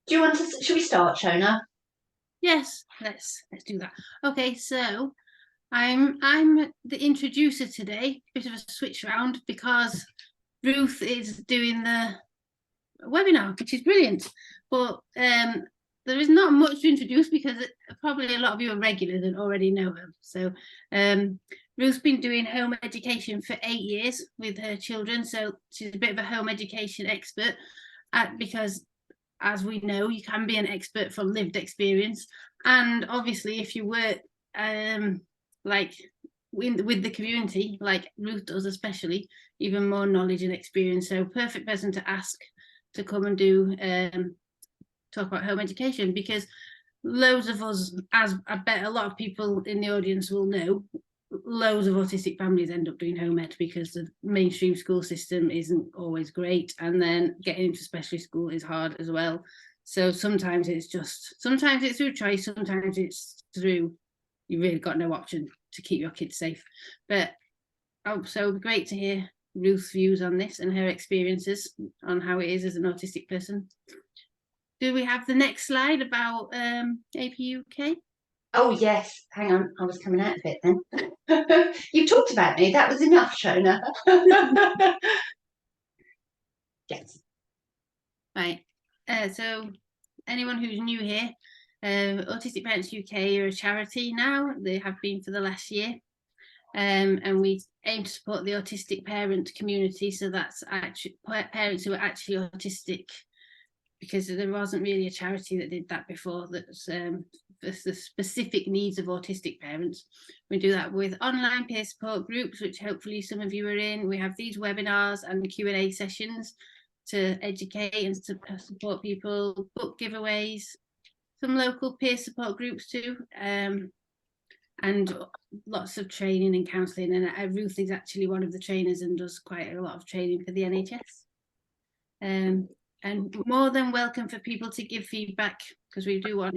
Do you want to, should we start, Shona? Yes, let's do that. Okay, so I'm the introducer today, bit of a switch round because Ruth is doing the webinar, which is brilliant. But there is not much to introduce because probably a lot of you are regulars and already know her. So Ruth's been doing home education for 8 years with her children, so she's a bit of a home education expert because as we know, you can be an expert from lived experience. And obviously, if you work like with the community, like Ruth does, especially, even more knowledge and experience. So, perfect person to ask to come and do talk about home education because loads of us, as I bet a lot of people in the audience will know, loads of autistic families end up doing home ed because the mainstream school system isn't always great, and then getting into specialist school is hard as well. So sometimes it's through choice, sometimes it's through you really got no option to keep your kids safe. But so great to hear Ruth's views on this and her experiences on how it is as an autistic person. Do we have the next slide about APUK? Oh, yes. Hang on. I was coming out of it then. You talked about me. That was enough, Shona. Yes. Right. So anyone who's new here, Autistic Parents UK are a charity now. They have been for the last year. And we aim to support the autistic parent community. So that's actually parents who are actually autistic, because there wasn't really a charity that did that before. That's the specific needs of autistic parents. We do that with online peer support groups, which hopefully some of you are in. We have these webinars and Q&A sessions to educate and to support people, book giveaways, some local peer support groups too, and lots of training and counselling. And Ruth is actually one of the trainers and does quite a lot of training for the NHS. And more than welcome for people to give feedback, because we do want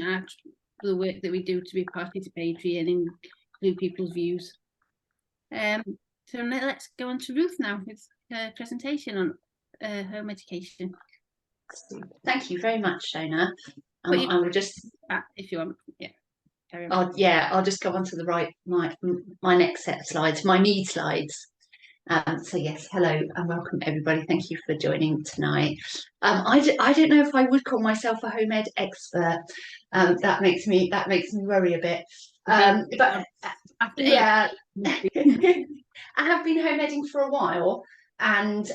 the work that we do to be participatory and include people's views. So let's go on to Ruth now with her presentation on home education. Thank you very much, Shona. I will just, if you want, yeah. I'll just go on to the right, my next set of slides, my need slides. So yes, hello and welcome everybody. Thank you for joining tonight. I don't know if I would call myself a home ed expert. That makes me worry a bit. But yeah, I have been home eding for a while, and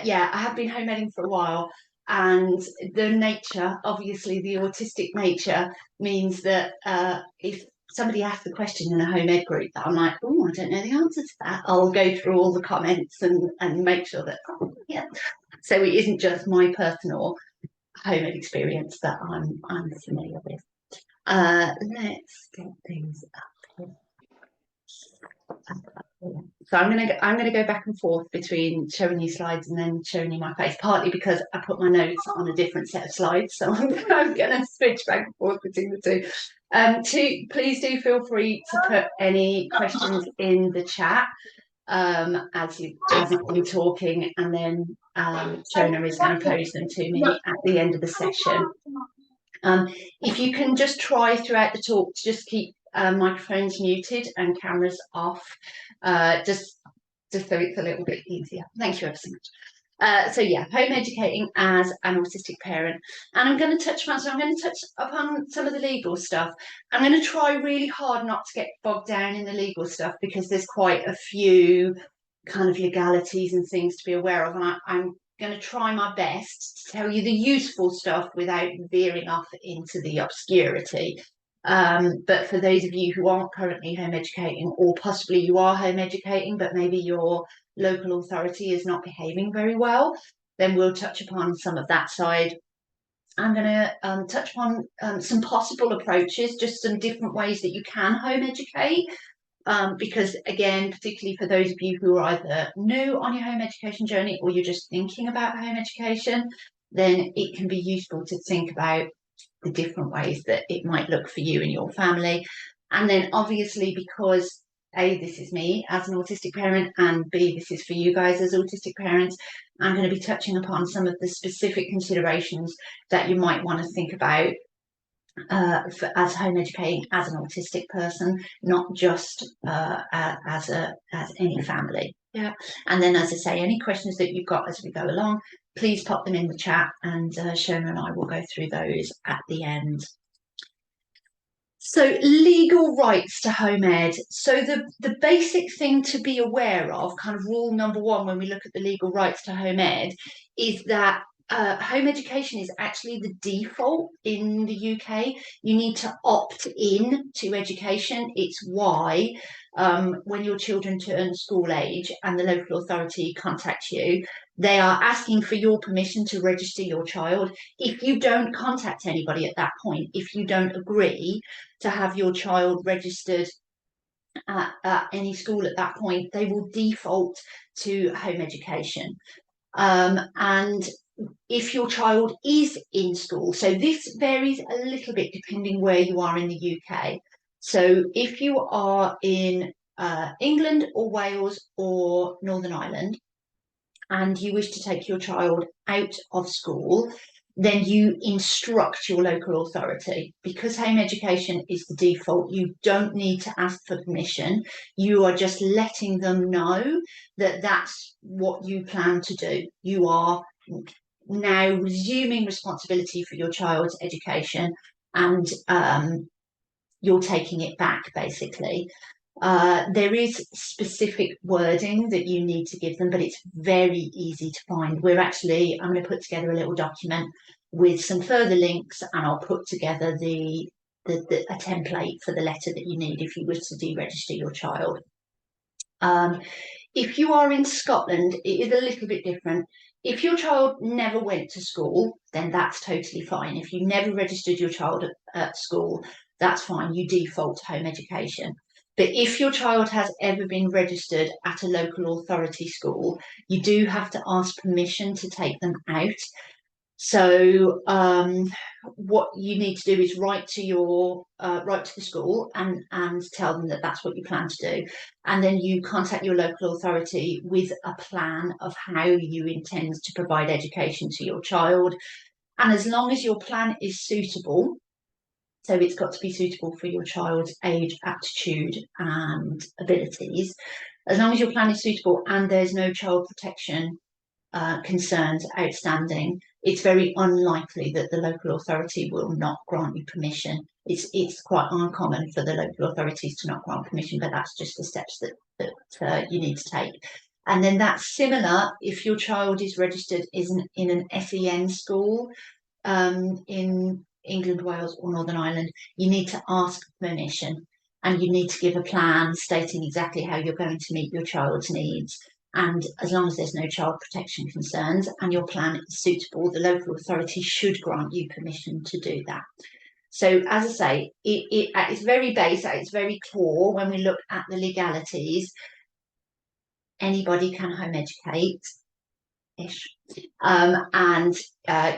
yeah, I have been home eding for a while. And the nature, obviously, the autistic nature means that if somebody asks the question in a home ed group that I'm like, oh, I don't know the answer to that, I'll go through all the comments and make sure that, oh, yeah. So it isn't just my personal home ed experience that I'm familiar with. Let's get things up here. So I'm gonna go back and forth between showing you slides and then showing you my face, partly because I put my notes on a different set of slides, so I'm gonna switch back and forth between the two. Please do feel free to put any questions in the chat as I'm talking, and then Shona is going to pose them to me at the end of the session. If you can just try throughout the talk to just keep microphones muted and cameras off, just so it's a little bit easier. Thank you ever so much. So yeah, home educating as an autistic parent, and I'm going to touch upon some of the legal stuff. I'm going to try really hard not to get bogged down in the legal stuff because there's quite a few kind of legalities and things to be aware of, and I'm going to try my best to tell you the useful stuff without veering off into the obscurity. But for those of you who aren't currently home educating, or possibly you are home educating, but maybe your local authority is not behaving very well, then we'll touch upon some of that side. I'm going to touch upon some possible approaches, just some different ways that you can home educate. Because again, particularly for those of you who are either new on your home education journey or you're just thinking about home education, then it can be useful to think about the different ways that it might look for you and your family. And then obviously, because A, this is me as an autistic parent, and B, this is for you guys as autistic parents. I'm going to be touching upon some of the specific considerations that you might want to think about as home educating as an autistic person, not just as any family. Yeah. And then, as I say, any questions that you've got as we go along, please pop them in the chat, and Shona and I will go through those at the end. So legal rights to home ed. So the basic thing to be aware of, kind of rule number one when we look at the legal rights to home ed, is that home education is actually the default in the UK. You need to opt in to education. It's why when your children turn school age and the local authority contacts you, they are asking for your permission to register your child. If you don't contact anybody at that point, if you don't agree to have your child registered at any school at that point, they will default to home education. And if your child is in school, so this varies a little bit depending where you are in the UK. So if you are in England or Wales or Northern Ireland, and you wish to take your child out of school, then you instruct your local authority. Because home education is the default, you don't need to ask for permission. You are just letting them know that that's what you plan to do. You are now resuming responsibility for your child's education, and you're taking it back, basically. There is specific wording that you need to give them, but it's very easy to find. I'm going to put together a little document with some further links, and I'll put together a template for the letter that you need if you wish to deregister your child. If you are in Scotland, it is a little bit different. If your child never went to school, then that's totally fine. If you never registered your child at school, that's fine. You default to home education. But if your child has ever been registered at a local authority school, you do have to ask permission to take them out. So what you need to do is write to the school and tell them that that's what you plan to do, and then you contact your local authority with a plan of how you intend to provide education to your child. And as long as your plan is suitable, so it's got to be suitable for your child's age, aptitude and abilities, as long as your plan is suitable and there's no child protection concerns outstanding, it's very unlikely that the local authority will not grant you permission. It's quite uncommon for the local authorities to not grant permission, but that's just the steps that you need to take. And then that's similar if your child is registered in an SEN school in England, Wales or Northern Ireland. You need to ask permission, and you need to give a plan stating exactly how you're going to meet your child's needs. And as long as there's no child protection concerns and your plan is suitable, the local authority should grant you permission to do that. So as I say, it's very basic, it's very core. When we look at the legalities, anybody can home educate-ish. And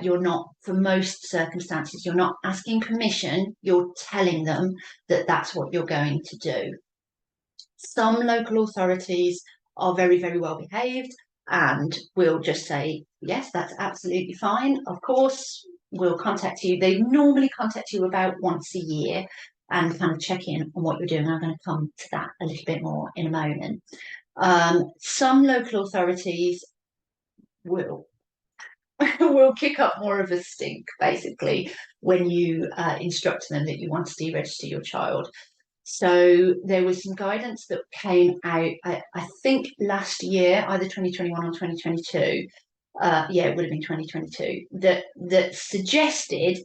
you're not, for most circumstances, you're not asking permission, you're telling them that that's what you're going to do. Some local authorities are very, very well behaved and will just say, yes, that's absolutely fine. Of course, we'll contact you. They normally contact you about once a year and kind of check in on what you're doing. I'm going to come to that a little bit more in a moment. Some local authorities will kick up more of a stink, basically, when you instruct them that you want to deregister your child. So there was some guidance that came out, I think last year, either 2021 or 2022. Yeah, it would have been 2022, that suggested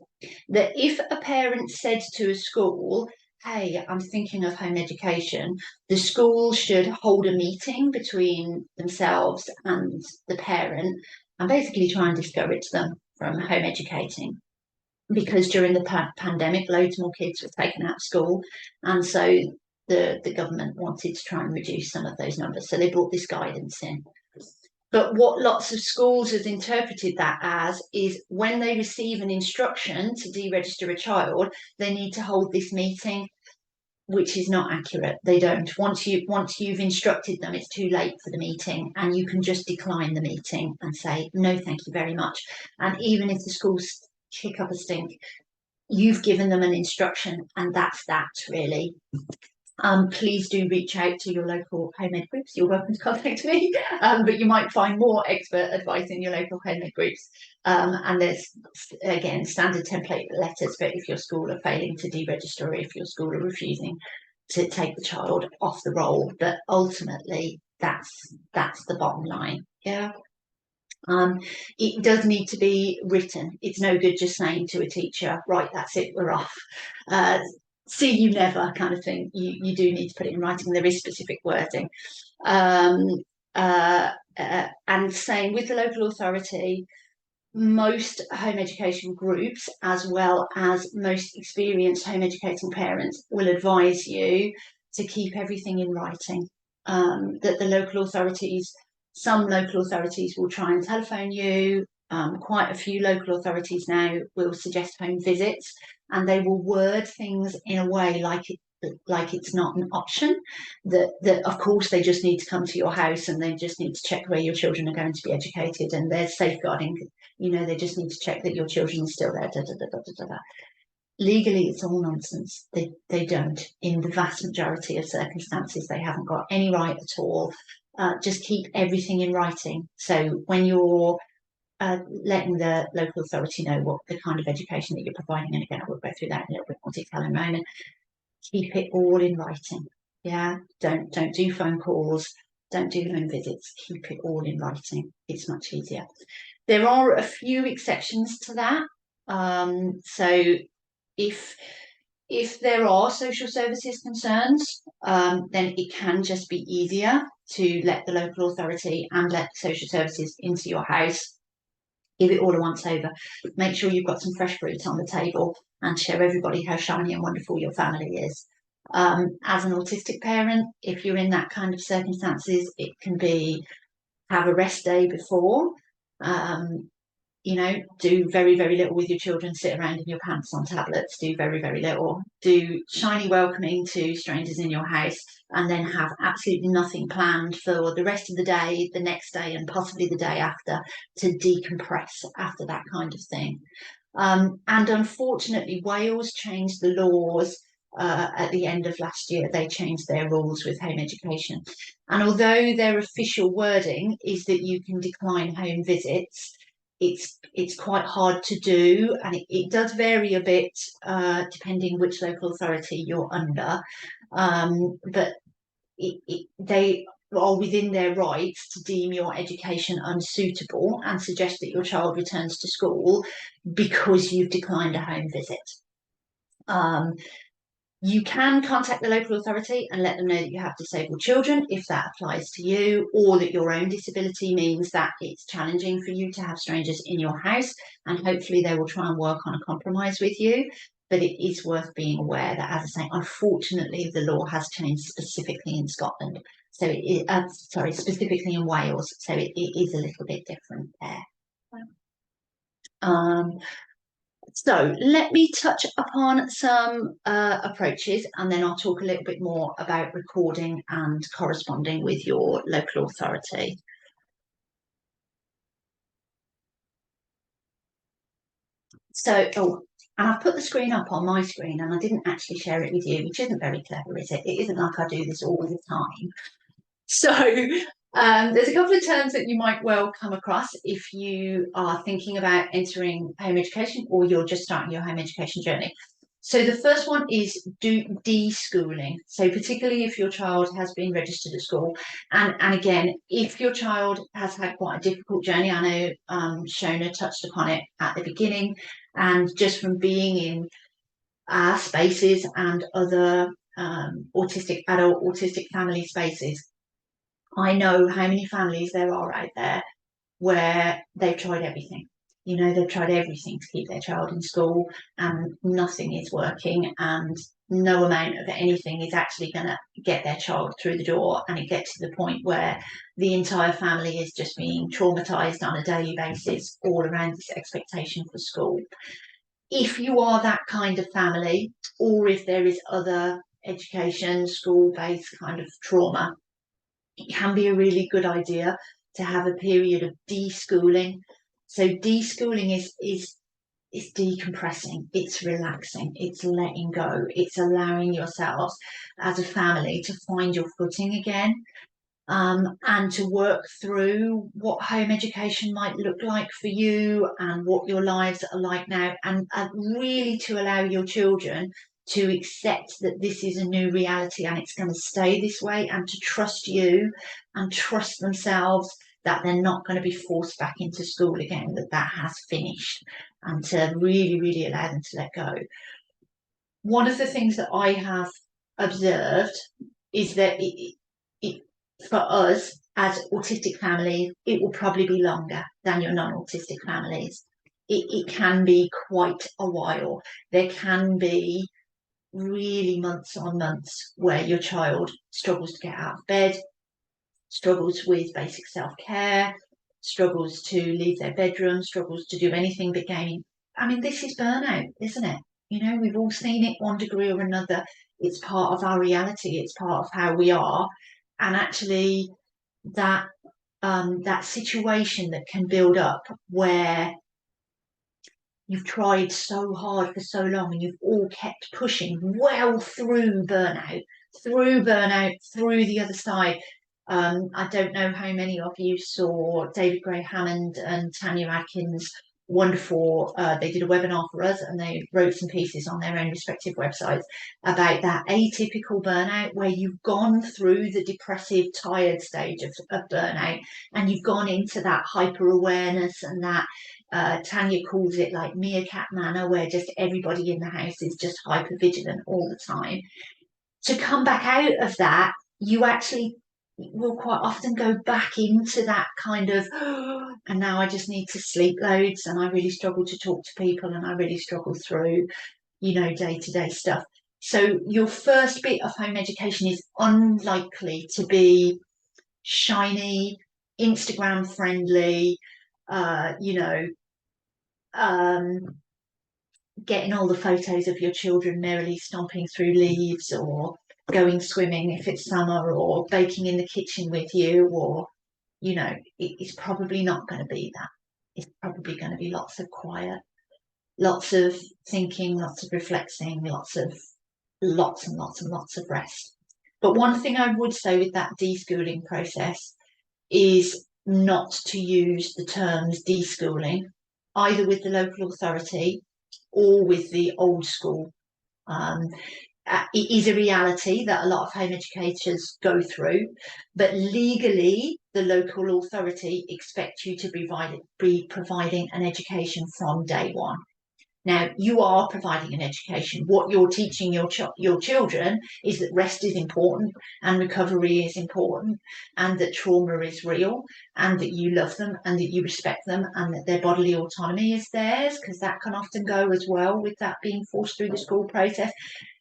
that if a parent said to a school, hey, I'm thinking of home education, the school should hold a meeting between themselves and the parent and basically try and discourage them from home educating. Because during the pandemic, loads more kids were taken out of school, and so the government wanted to try and reduce some of those numbers. So they brought this guidance in. But what lots of schools have interpreted that as is when they receive an instruction to deregister a child, they need to hold this meeting. which is not accurate. They don't. Once you've instructed them, it's too late for the meeting, and you can just decline the meeting and say no, thank you very much. And even if the schools kick up a stink, you've given them an instruction, and that's that really. Please do reach out to your local home ed groups. You're welcome to contact me, but you might find more expert advice in your local home ed groups. And there's, again, standard template letters for if your school are failing to deregister or if your school are refusing to take the child off the roll. But ultimately, that's the bottom line. Yeah. It does need to be written. It's no good just saying to a teacher, right, that's it, we're off. See you never kind of thing. You do need to put it in writing. There is specific wording. And same with the local authority, most home education groups, as well as most experienced home educating parents, will advise you to keep everything in writing. That the local authorities, some local authorities will try and telephone you. Quite a few local authorities now will suggest home visits, and they will word things in a way like it's not an option. That of course they just need to come to your house and they just need to check where your children are going to be educated, and there's safeguarding. They just need to check that your children are still there. Legally, it's all nonsense. They don't. In the vast majority of circumstances, they haven't got any right at all. Just keep everything in writing. So when you're letting the local authority know what the kind of education that you're providing, and again, I will go through that in a little bit more detail in a moment, keep it all in writing. Yeah, don't do phone calls, don't do home visits, keep it all in writing. It's much easier. There are a few exceptions to that. So if there are social services concerns, then it can just be easier to let the local authority and let social services into your house. Give it all a once over. Make sure you've got some fresh fruit on the table and show everybody how shiny and wonderful your family is. As an autistic parent, if you're in that kind of circumstances, it can be have a rest day before. Do very, very little with your children, sit around in your pants on tablets, do very, very little. Do shiny welcoming to strangers in your house, and then have absolutely nothing planned for the rest of the day, the next day, and possibly the day after to decompress after that kind of thing. And unfortunately, Wales changed the laws at the end of last year. They changed their rules with home education. And although their official wording is that you can decline home visits, it's quite hard to do, and it does vary a bit depending which local authority you're under, but they are within their rights to deem your education unsuitable and suggest that your child returns to school because you've declined a home visit. You can contact the local authority and let them know that you have disabled children if that applies to you, or that your own disability means that it's challenging for you to have strangers in your house, and hopefully they will try and work on a compromise with you. But it is worth being aware that, as I say, unfortunately, the law has changed specifically in Scotland. So specifically in Wales. So it is a little bit different there. So let me touch upon some approaches, and then I'll talk a little bit more about recording and corresponding with your local authority. So, and I've put the screen up on my screen, and I didn't actually share it with you, which isn't very clever, is it? It isn't like I do this all the time. So there's a couple of terms that you might well come across if you are thinking about entering home education or you're just starting your home education journey. So the first one is deschooling. So particularly if your child has been registered at school, and again, if your child has had quite a difficult journey, I know Shona touched upon it at the beginning, and just from being in our spaces and other adult autistic family spaces, I know how many families there are out there where they've tried everything. They've tried everything to keep their child in school, and nothing is working, and no amount of anything is actually going to get their child through the door, and it gets to the point where the entire family is just being traumatized on a daily basis all around this expectation for school. If you are that kind of family, or if there is other education, school-based kind of trauma, it can be a really good idea to have a period of deschooling. So deschooling is decompressing, it's relaxing, it's letting go, it's allowing yourselves as a family to find your footing again, and to work through what home education might look like for you and what your lives are like now, and really to allow your children to accept that this is a new reality and it's going to stay this way, and to trust you and trust themselves that they're not going to be forced back into school again, that that has finished, and to really, really allow them to let go. One of the things that I have observed is that for us as autistic families, it will probably be longer than your non-autistic families. It can be quite a while. There can be really months on months where your child struggles to get out of bed, struggles with basic self-care, struggles to leave their bedroom, struggles to do anything but gaming. I mean, this is burnout, isn't it? You know, we've all seen it one degree or another. It's part of our reality. It's part of how we are. And actually, that that situation that can build up where you've tried so hard for so long and you've all kept pushing well through burnout, through the other side. I don't know how many of you saw David Gray Hammond and Tanya Adkins' wonderful, they did a webinar for us and they wrote some pieces on their own respective websites about that atypical burnout, where you've gone through the depressive, tired stage of burnout, and you've gone into that hyper awareness and that Tanya calls it like meerkat manner, where just everybody in the house is just hyper vigilant all the time. To come back out of that, you actually will quite often go back into that kind of, oh, and now I just need to sleep loads, and I really struggle to talk to people, and I really struggle through, you know, day-to-day stuff. So your first bit of home education is unlikely to be shiny, Instagram friendly, you know, getting all the photos of your children merrily stomping through leaves, or going swimming if it's summer, or baking in the kitchen with you, or, you know, it's probably not going to be that. It's probably going to be lots of quiet, lots of thinking, lots of reflecting, lots and lots of rest. But one thing I would say with that deschooling process is not to use the terms deschooling either with the local authority or with the old school. It is a reality that a lot of home educators go through, but legally the local authority expects you to be providing an education from day one. Now, you are providing an education. What you're teaching your children is that rest is important, and recovery is important, and that trauma is real, and that you love them, and that you respect them, and that their bodily autonomy is theirs, because that can often go as well with that being forced through the school process.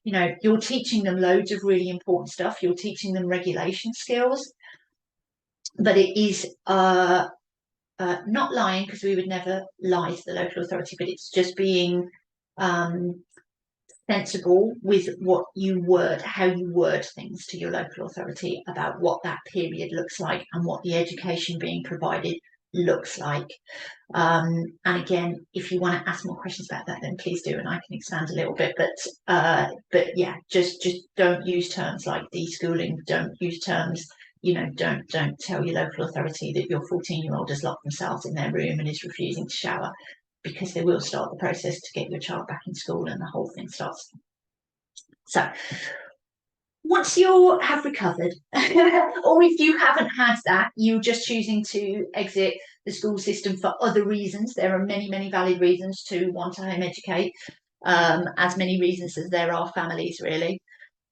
You know, you're teaching them loads of really important stuff. You're teaching them regulation skills, but it is not lying, because we would never lie to the local authority, but it's just being sensible with how you word things to your local authority about what that period looks like and what the education being provided looks like. And again, if you want to ask more questions about that, then please do, and I can expand a little bit. But yeah, just don't use terms like deschooling. Don't use terms, you know, don't tell your local authority that your 14-year-old has locked themselves in their room and is refusing to shower, because they will start the process to get your child back in school and the whole thing starts. So once you have recovered, or if you haven't had that, you're just choosing to exit the school system for other reasons. There are many valid reasons to want to home educate, as many reasons as there are families, really.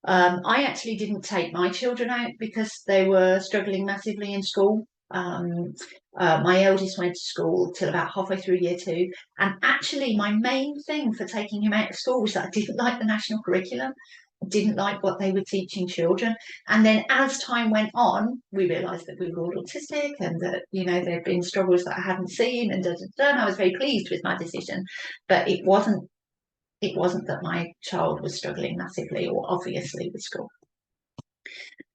I actually didn't take my children out because they were struggling massively in school. My eldest went to school till about halfway through year 2, and actually my main thing for taking him out of school was that I didn't like the national curriculum. I didn't like what they were teaching children. And then as time went on, we realised that we were all autistic, and that, you know, there had been struggles that I hadn't seen, and I was very pleased with my decision, but it wasn't it wasn't that my child was struggling massively or obviously with school.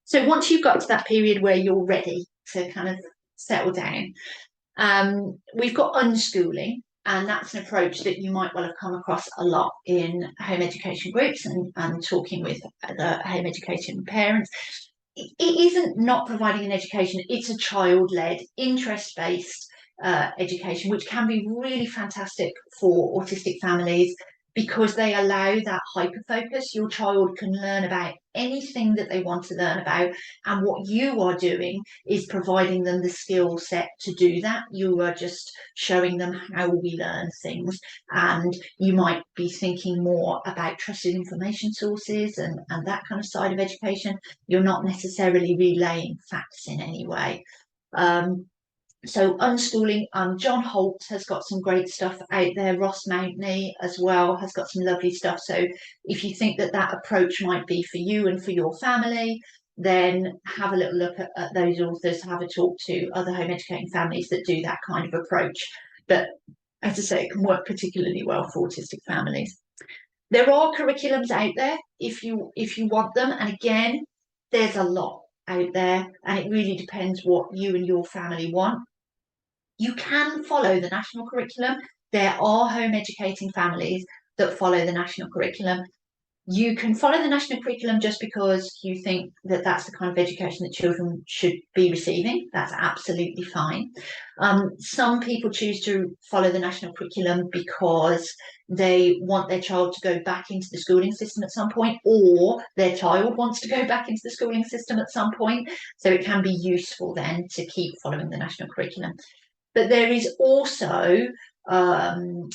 So once you've got to that period where you're ready to kind of settle down, we've got unschooling, and that's an approach that you might well have come across a lot in home education groups and talking with the home education parents. It isn't not providing an education, it's a child-led, interest-based education, which can be really fantastic for autistic families because they allow that hyper focus. Your child can learn about anything that they want to learn about, and what you are doing is providing them the skill set to do that. You are just showing them how we learn things, and you might be thinking more about trusted information sources and that kind of side of education. You're not necessarily relaying facts in any way. So unschooling, John Holt has got some great stuff out there. Ross Mountney as well has got some lovely stuff. So if you think that that approach might be for you and for your family, then have a little look at those authors, have a talk to other home educating families that do that kind of approach. But as I say, it can work particularly well for autistic families. There are curriculums out there if you want them. And again, there's a lot out there, and it really depends what you and your family want. You can follow the national curriculum. There are home educating families that follow the national curriculum. You can follow the national curriculum just because you think that that's the kind of education that children should be receiving. That's absolutely fine. Some people choose to follow the national curriculum because they want their child to go back into the schooling system at some point, or their child wants to go back into the schooling system at some point. So it can be useful then to keep following the national curriculum. But there is also Charlotte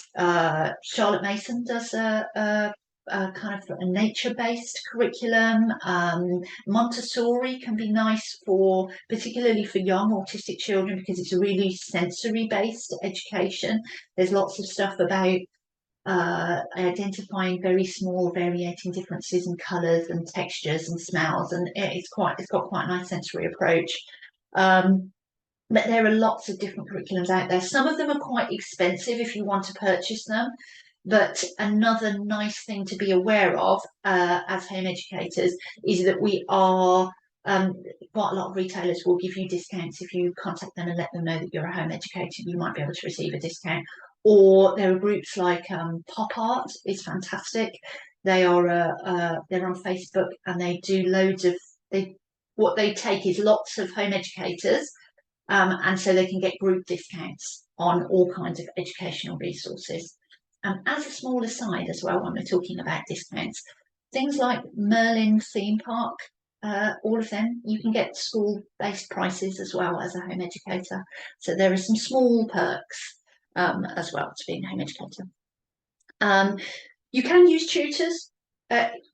Mason does a kind of a nature-based curriculum. Montessori can be nice for, particularly for young autistic children, because it's a really sensory-based education. There's lots of stuff about identifying very small variating differences in colours and textures and smells, and it's got quite a nice sensory approach. But there are lots of different curriculums out there. Some of them are quite expensive if you want to purchase them. But another nice thing to be aware of as home educators is that we are, quite a lot of retailers will give you discounts if you contact them and let them know that you're a home educator. You might be able to receive a discount. Or there are groups like Pop Art is fantastic. They are they're on Facebook, and they do loads of what they take is lots of home educators. And so they can get group discounts on all kinds of educational resources. As a small aside as well, when we're talking about discounts, things like Merlin Theme Park, all of them, you can get school-based prices as well as a home educator. So there are some small perks as well to being a home educator. You can use tutors.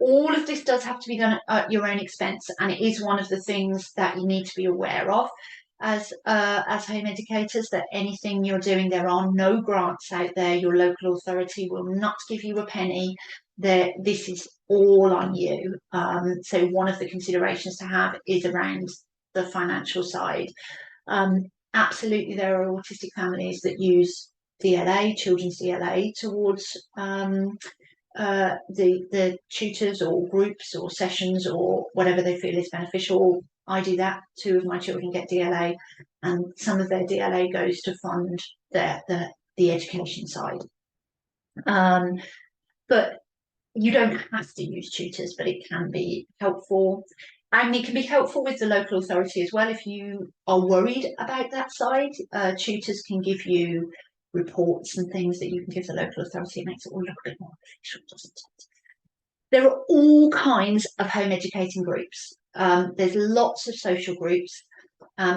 All of this does have to be done at your own expense, and it is one of the things that you need to be aware of as home educators, that anything you're doing, there are no grants out there. Your local authority will not give you a penny. This is all on you. So one of the considerations to have is around the financial side. Absolutely, there are autistic families that use DLA, children's DLA, towards the tutors or groups or sessions or whatever they feel is beneficial. I do that. 2 of my children get DLA, and some of their DLA goes to fund the education side. But you don't have to use tutors, but it can be helpful. And it can be helpful with the local authority as well. If you are worried about that side, tutors can give you reports and things that you can give the local authority. It makes it all look a bit more official, doesn't it? There are all kinds of home educating groups. There's lots of social groups.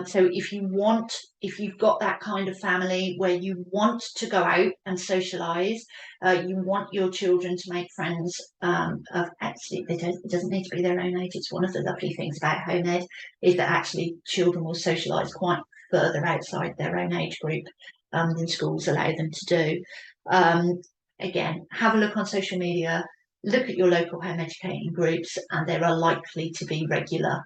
So if you've got that kind of family where you want to go out and socialise, you want your children to make friends actually, it doesn't need to be their own age. It's one of the lovely things about home ed is that actually children will socialise quite further outside their own age group than schools allow them to do. Again, have a look on social media, look at your local home educating groups, and there are likely to be regular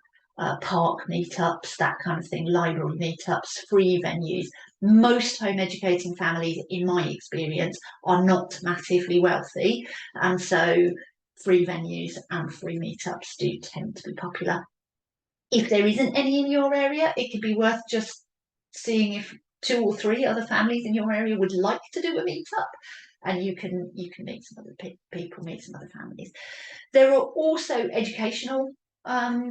park meetups, that kind of thing, library meetups, free venues. Most home educating families, in my experience, are not massively wealthy, and so free venues and free meetups do tend to be popular. If there isn't any in your area, it could be worth just seeing if 2 or 3 other families in your area would like to do a meetup, and you can meet some other people, meet some other families. There are also educational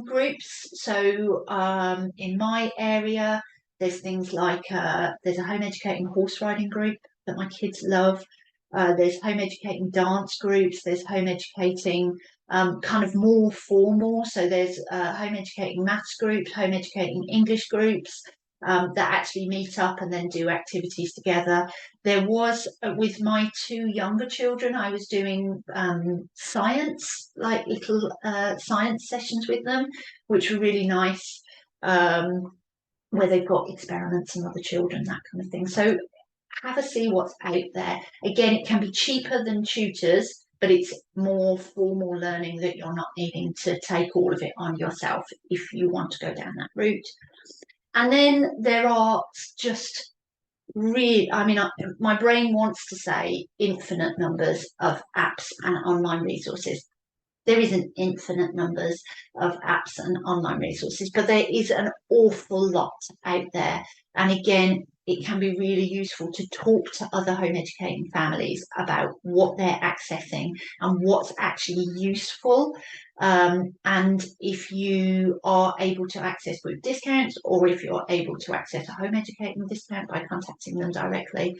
groups. So in my area, there's things like there's a home educating horse riding group that my kids love. There's home educating dance groups. There's home educating kind of more formal. So there's home educating maths groups, home educating English groups that actually meet up and then do activities together. There was, with my 2 younger children, I was doing science, like little science sessions with them, which were really nice, where they've got experiments and other children, that kind of thing. So have a see what's out there. Again, it can be cheaper than tutors, but it's more formal learning that you're not needing to take all of it on yourself if you want to go down that route. And then there are just really, I mean, my brain wants to say infinite numbers of apps and online resources. There isn't infinite numbers of apps and online resources, but there is an awful lot out there. And again, it can be really useful to talk to other home educating families about what they're accessing and what's actually useful. And if you are able to access group discounts, or if you're able to access a home educating discount by contacting them directly,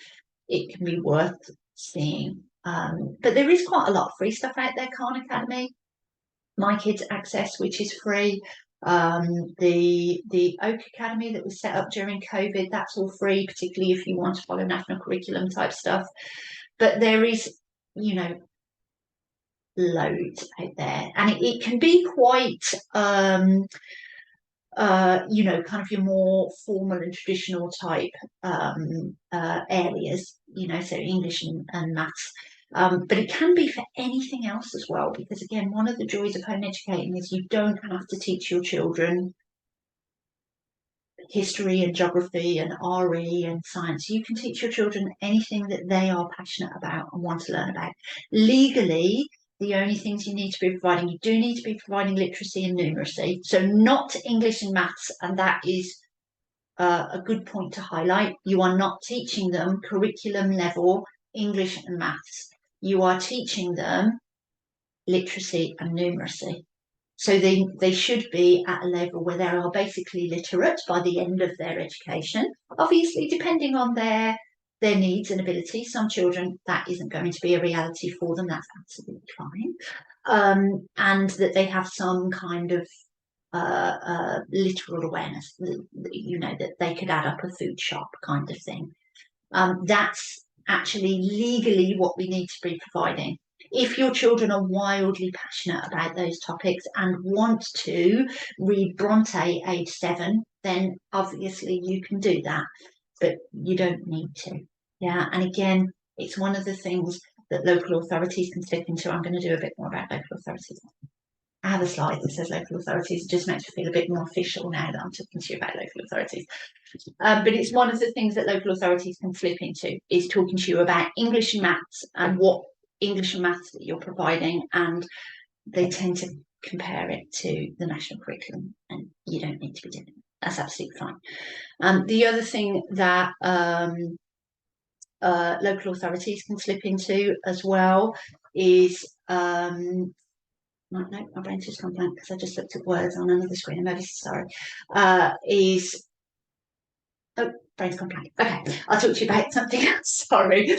it can be worth seeing. But there is quite a lot of free stuff out there. Khan Academy, my kids access, which is free. The Oak Academy that was set up during COVID, that's all free, particularly if you want to follow national curriculum type stuff. But there is, you know, loads out there, and it can be quite you know, kind of your more formal and traditional type areas, you know, so English and maths. But it can be for anything else as well, because again, one of the joys of home educating is you don't have to teach your children history and geography and RE and science. You can teach your children anything that they are passionate about and want to learn about. Legally, the only things you need to be providing, you do need to be providing literacy and numeracy. So not English and maths, and that is a good point to highlight. You are not teaching them curriculum level English and maths. You are teaching them literacy and numeracy. So they should be at a level where they are basically literate by the end of their education. Obviously, depending on their needs and abilities, some children, that isn't going to be a reality for them. That's absolutely fine. And that they have some kind of literal awareness, you know, that they could add up a food shop kind of thing. That's actually legally what we need to be providing. If your children are wildly passionate about those topics and want to read Bronte age 7, then obviously you can do that, but you don't need to. Yeah, and again, it's one of the things that local authorities can slip into. I'm going to do a bit more about local authorities. I have a slide that says local authorities. It just makes me feel a bit more official now that I'm talking to you about local authorities. But it's one of the things that local authorities can slip into, is talking to you about English and maths and what English and maths that you're providing, and they tend to compare it to the national curriculum, and you don't need to be doing it. That's absolutely fine. The other thing that local authorities can slip into as well is no, my brain's just gone blank because I just looked at words on another screen. I'm very sorry. Oh, brain's gone blank. Okay, I'll talk to you about something else. Sorry.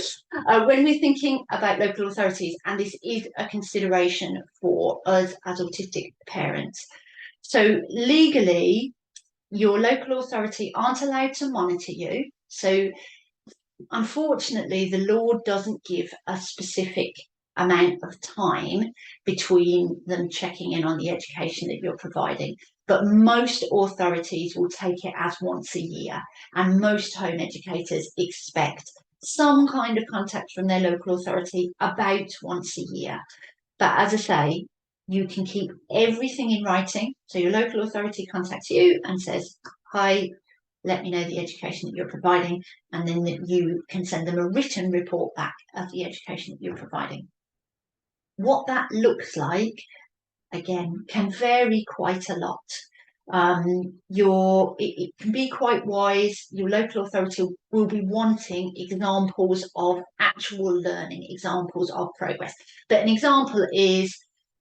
When we're thinking about local authorities, and this is a consideration for us as autistic parents. So legally, your local authority aren't allowed to monitor you. So unfortunately, the law doesn't give a specific amount of time between them checking in on the education that you're providing. But most authorities will take it as once a year, and most home educators expect some kind of contact from their local authority about once a year. But as I say, you can keep everything in writing. So your local authority contacts you and says, hi, let me know the education that you're providing, and then you can send them a written report back of the education that you're providing. What that looks like, again, can vary quite a lot. It can be quite wise. Your local authority will be wanting examples of actual learning, examples of progress. But an example is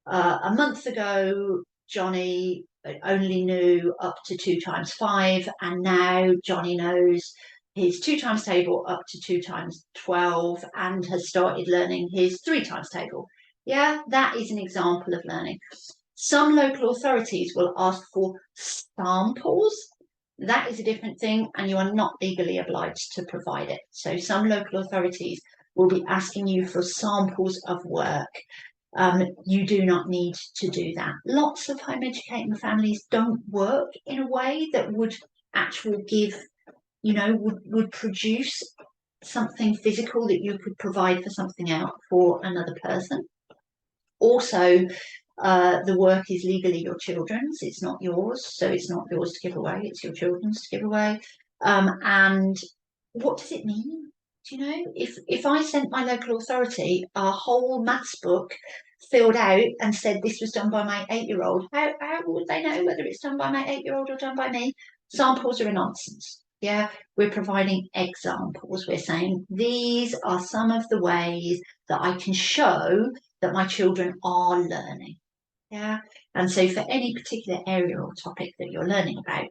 a month ago, Johnny only knew up to 2 times 5, and now Johnny knows his 2 times table up to 2 times 12 and has started learning his 3 times table. Yeah, that is an example of learning. Some local authorities will ask for samples. That is a different thing, and you are not legally obliged to provide it. So some local authorities will be asking you for samples of work. You do not need to do that. Lots of home educating families don't work in a way that would actually give, would produce something physical that you could provide for something else for another person. Also, the work is legally your children's, it's not yours, so it's not yours to give away, it's your children's to give away. And what does it mean? Do you know, if I sent my local authority a whole maths book filled out and said this was done by my 8-year-old, how would they know whether it's done by my 8-year-old or done by me? Samples are a nonsense. Yeah, we're providing examples. We're saying these are some of the ways that I can show that my children are learning. Yeah, and so for any particular area or topic that you're learning about,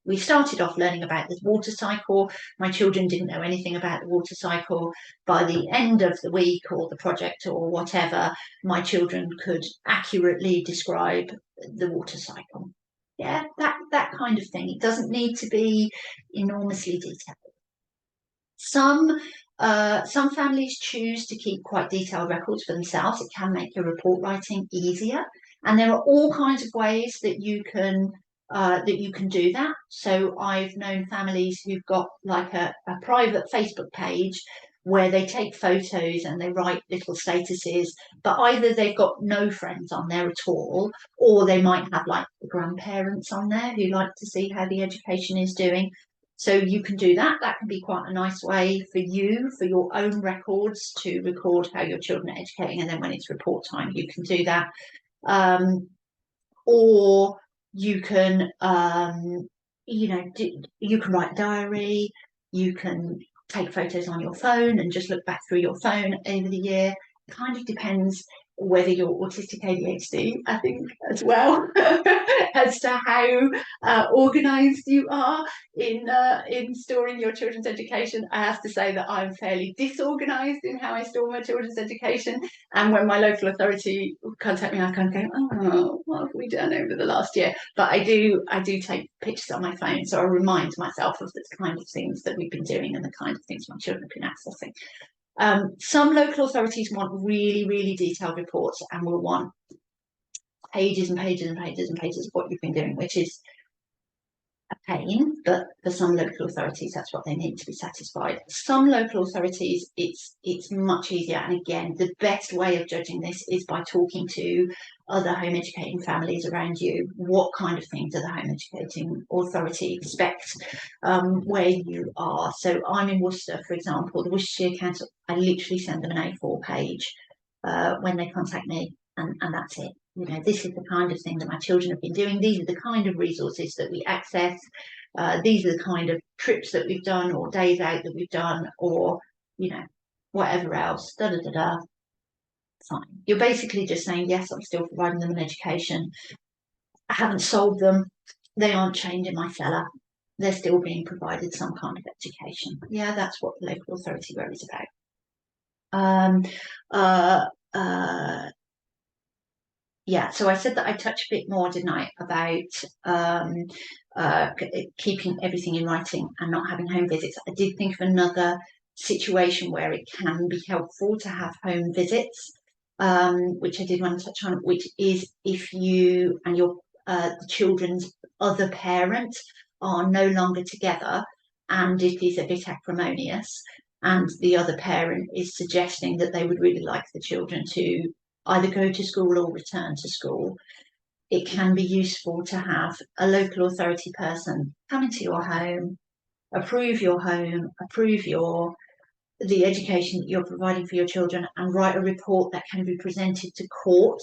we started off learning about the water cycle. My children didn't know anything about the water cycle. By the end of the week or the project or whatever, my children could accurately describe the water cycle. Yeah, that kind of thing. It doesn't need to be enormously detailed. Some families choose to keep quite detailed records for themselves. It can make your report writing easier, and there are all kinds of ways that you can do that. So I've known families who've got like a private Facebook page where they take photos and they write little statuses, but either they've got no friends on there at all, or they might have like the grandparents on there who like to see how the education is doing. So you can do that. That can be quite a nice way for you, for your own records, to record how your children are educating, and then when it's report time, you can do that. Or you can, you can write a diary. You can take photos on your phone and just look back through your phone over the year. It kind of depends whether you're autistic ADHD, I think, as well, as to how organised you are in storing your children's education. I have to say that I'm fairly disorganised in how I store my children's education, and when my local authority contact me, I kind of go, oh, what have we done over the last year? But I do take pictures on my phone, so I remind myself of the kind of things that we've been doing and the kind of things my children have been accessing. Some local authorities want really, really detailed reports and will want pages and pages and pages and pages of what you've been doing, which is a pain, but for some local authorities, that's what they need to be satisfied. Some local authorities, it's much easier. And again, the best way of judging this is by talking to other home educating families around you. What kind of things does the home educating authority expect where you are? So I'm in Worcester, for example. The Worcestershire Council, I literally send them an A4 page when they contact me, and that's it. This is the kind of thing that my children have been doing. These are the kind of resources that we access. These are the kind of trips that we've done, or days out that we've done, or, whatever else, Fine. You're basically just saying, yes, I'm still providing them an education. I haven't sold them. They aren't chained in my cellar. They're still being provided some kind of education. Yeah, that's what the local authority role is about. Yeah, so I said that I touched a bit more, didn't I, about keeping everything in writing and not having home visits. I did think of another situation where it can be helpful to have home visits, which I did want to touch on, which is if you and your the children's other parent are no longer together and it is a bit acrimonious, and the other parent is suggesting that they would really like the children to either go to school or return to school. it can be useful to have a local authority person come into your home, approve the education that you're providing for your children, and write a report that can be presented to court.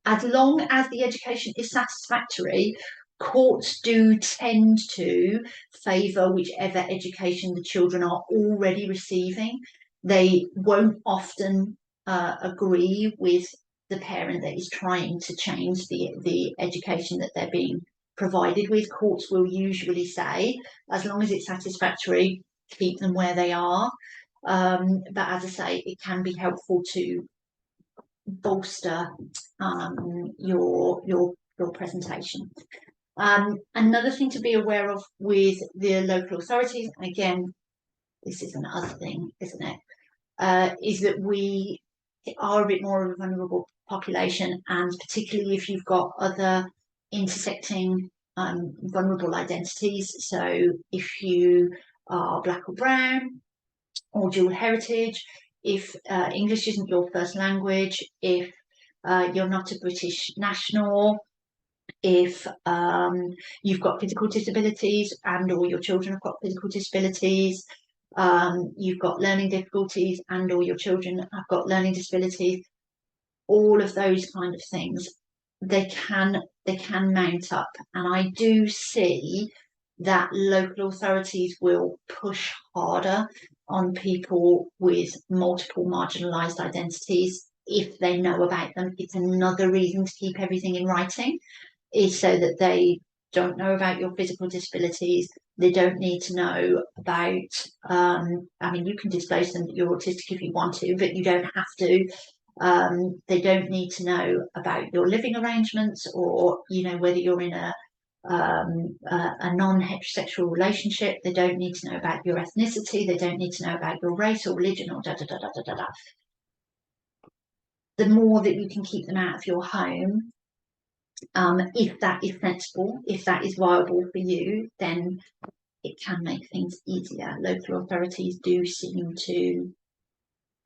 As long as the education is satisfactory, courts do tend to favour whichever education the children are already receiving. They won't often agree with the parent that is trying to change the education that they're being provided with. Courts will usually say, as long as it's satisfactory, keep them where they are. But as I say, it can be helpful to bolster your presentation. Another thing to be aware of with the local authorities, and again, this is another thing, isn't it, is that we are a bit more of a vulnerable population, and particularly if you've got other intersecting vulnerable identities. So if you are black or brown or dual heritage, if English isn't your first language, if you're not a British national, if you've got physical disabilities and or your children have got physical disabilities, you've got learning difficulties and or your children have got learning disabilities, all of those kind of things, they can mount up. And I do see that local authorities will push harder on people with multiple marginalised identities if they know about them. It's another reason to keep everything in writing, is so that they don't know about your physical disabilities. They don't need to know about, I mean, you can disclose them that you're autistic if you want to, but you don't have to. They don't need to know about your living arrangements, or, you know, whether you're in a non-heterosexual relationship. They don't need to know about your ethnicity. They don't need to know about your race or religion or da da da da da da da. The more that you can keep them out of your home, if that is sensible, if that is viable for you, then it can make things easier. Local authorities do seem to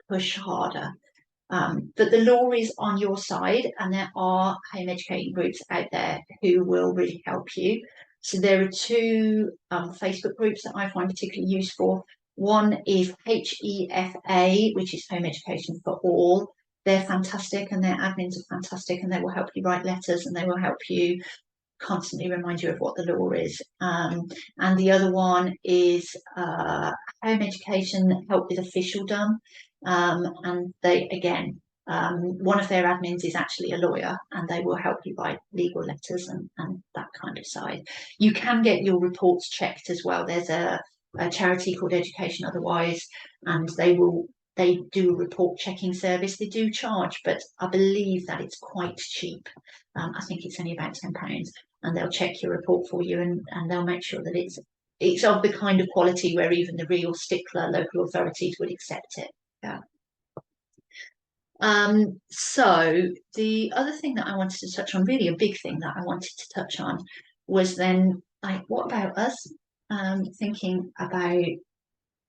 push harder. But the law is on your side, and there are home educating groups out there who will really help you. So there are two Facebook groups that I find particularly useful. One is HEFA, which is Home Education for All. They're fantastic, and their admins are fantastic, and they will help you write letters, and they will help you constantly remind you of what the law is. And the other one is Home Education Help with Officialdom. And they, again, one of their admins is actually a lawyer, and they will help you write legal letters and that kind of side. You can get your reports checked as well. There's a charity called Education Otherwise, and they do a report checking service. They do charge, but I believe that it's quite cheap. I think it's only about £10, and they'll check your report for you, and they'll make sure that it's of the kind of quality where even the real stickler local authorities would accept it. Yeah. So the other thing that I wanted to touch on, really a big thing that I wanted to touch on, was then, like, what about us? Thinking about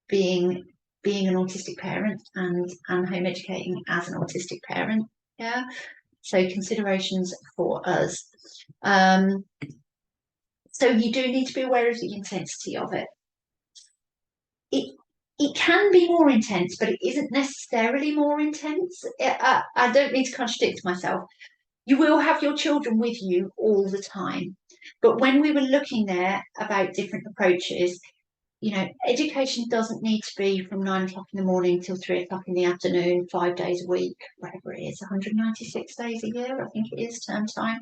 being an autistic parent and home educating as an autistic parent. Yeah. So considerations for us. So you do need to be aware of the intensity of it. It can be more intense, but it isn't necessarily more intense. I don't need to contradict myself. You will have your children with you all the time. But when we were looking there about different approaches, you know, education doesn't need to be from 9 o'clock in the morning till 3 o'clock in the afternoon, 5 days a week, whatever it is, 196 days a year, I think it is, term time.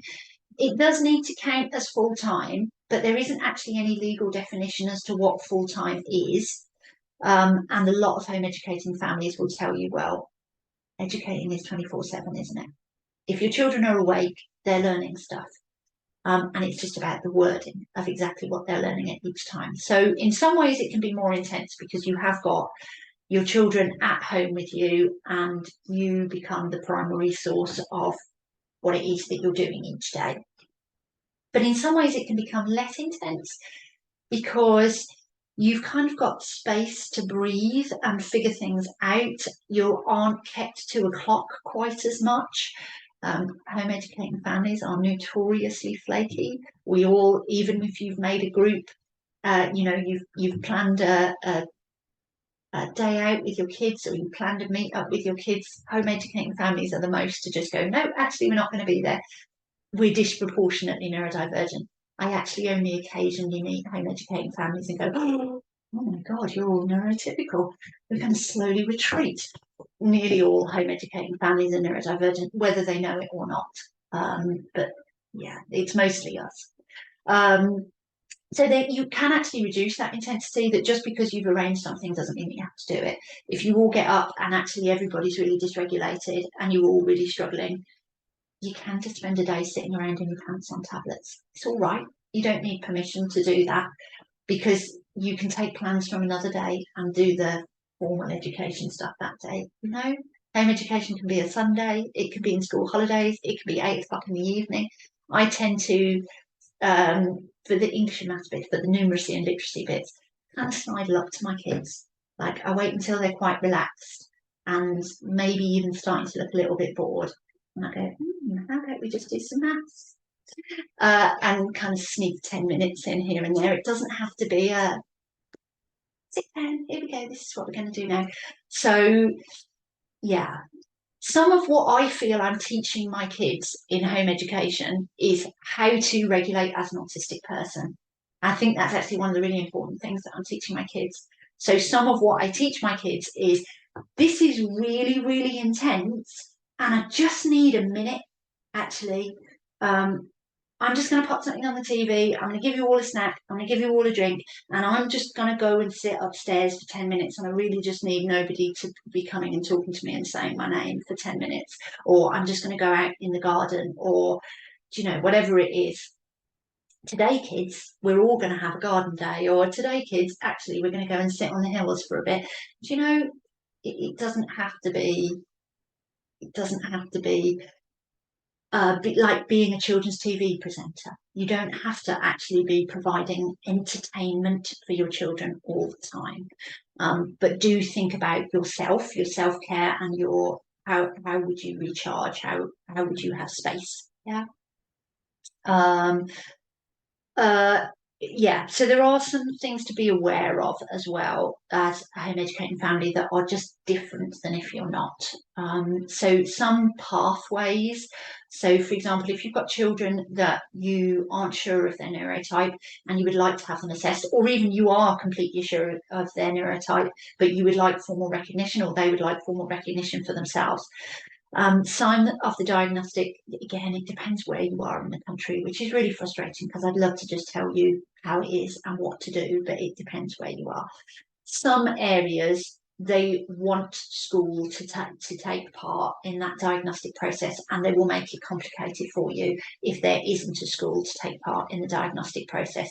It does need to count as full time, but there isn't actually any legal definition as to what full time is. And a lot of home educating families will tell you, well, educating is 24/7, isn't it? If your children are awake, they're learning stuff. And it's just about the wording of exactly what they're learning at each time. So in some ways it can be more intense because you have got your children at home with you, and you become the primary source of what it is that you're doing each day. But in some ways it can become less intense because you've kind of got space to breathe and figure things out. You aren't kept to a clock quite as much. Home educating families are notoriously flaky. We all, even if you've made a group, you've planned a day out with your kids, or you plan to meet up with your kids, home educating families are the most to just go, no, actually, we're not going to be there. We're disproportionately neurodivergent. I actually only occasionally meet home educating families and go, oh my God, you're all neurotypical. We're going to slowly retreat. Nearly all home educating families are neurodivergent, whether they know it or not. But yeah, it's mostly us. So that you can actually reduce that intensity, that just because you've arranged something doesn't mean that you have to do it. If you all get up and actually everybody's really dysregulated and you're all really struggling, you can just spend a day sitting around in your pants on tablets. It's all right. You don't need permission to do that, because you can take plans from another day and do the formal education stuff that day. Home education can be a Sunday, it can be in school holidays, it can be 8 o'clock in the evening. I tend to, for the English and maths bit, for the numeracy and literacy bits, kind of snidle up to my kids. Like, I wait until they're quite relaxed and maybe even starting to look a little bit bored. And I go, how about we just do some maths? And kind of sneak 10 minutes in here and there. It doesn't have to be a sit down, here we go, this is what we're going to do now. So, yeah. Some of what I feel I'm teaching my kids in home education is how to regulate as an autistic person. I think that's actually one of the really important things that I'm teaching my kids. So some of what I teach my kids is, this is really, really intense, and I just need a minute, actually. I'm just going to pop something on the TV. I'm going to give you all a snack. I'm going to give you all a drink. And I'm just going to go and sit upstairs for 10 minutes. And I really just need nobody to be coming and talking to me and saying my name for 10 minutes. Or I'm just going to go out in the garden, or, whatever it is. Today, kids, we're all going to have a garden day. Or today, kids, actually, we're going to go and sit on the hills for a bit. It doesn't have to be, like being a children's TV presenter. You don't have to actually be providing entertainment for your children all the time. But do think about yourself, your self-care, and how would you recharge? How would you have space? Yeah. Yeah, so there are some things to be aware of as well as a home educating family that are just different than if you're not. So some pathways. So, for example, if you've got children that you aren't sure of their neurotype and you would like to have them assessed, or even you are completely sure of their neurotype, but you would like formal recognition, or they would like formal recognition for themselves. Sign of the diagnostic, again, it depends where you are in the country, which is really frustrating, because I'd love to just tell you how it is and what to do, but it depends where you are. Some areas, they want school to take part in that diagnostic process, and they will make it complicated for you if there isn't a school to take part in the diagnostic process.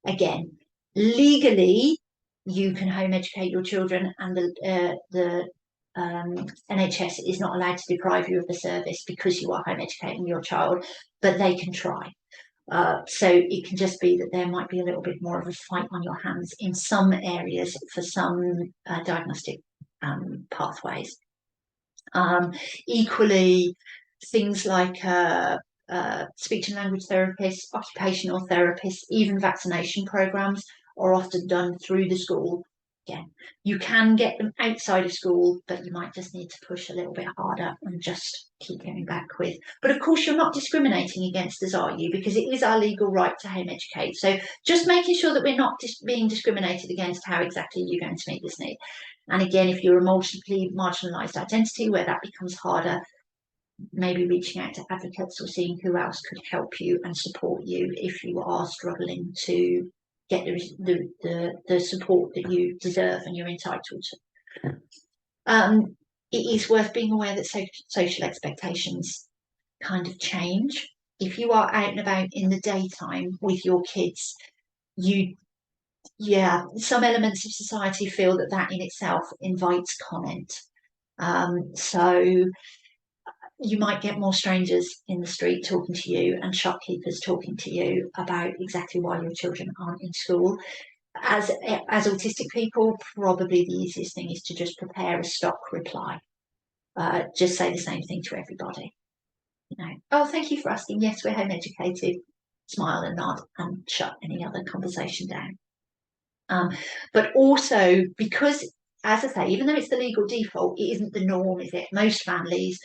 Again, legally, you can home educate your children, and the NHS is not allowed to deprive you of the service because you are home educating your child, but they can try. So it can just be that there might be a little bit more of a fight on your hands in some areas for some diagnostic pathways. Equally, things like speech and language therapists, occupational therapists, even vaccination programs are often done through the school. Again, you can get them outside of school, but you might just need to push a little bit harder and just keep going back with. But of course, you're not discriminating against us, are you? Because it is our legal right to home educate. So just making sure that we're not being discriminated against how exactly you're going to meet this need. And again, if you're a multiply marginalised identity where that becomes harder, maybe reaching out to advocates or seeing who else could help you and support you if you are struggling to get the support that you deserve and you're entitled to. It is worth being aware that social expectations kind of change. If you are out and about in the daytime with your kids, some elements of society feel that in itself invites comment. So you might get more strangers in the street talking to you and shopkeepers talking to you about exactly why your children aren't in school. As autistic people, probably the easiest thing is to just prepare a stock reply. Just say the same thing to everybody. Oh, thank you for asking. Yes, we're home educated. Smile and nod and shut any other conversation down. But also because, as I say, even though it's the legal default, it isn't the norm, is it? Most families,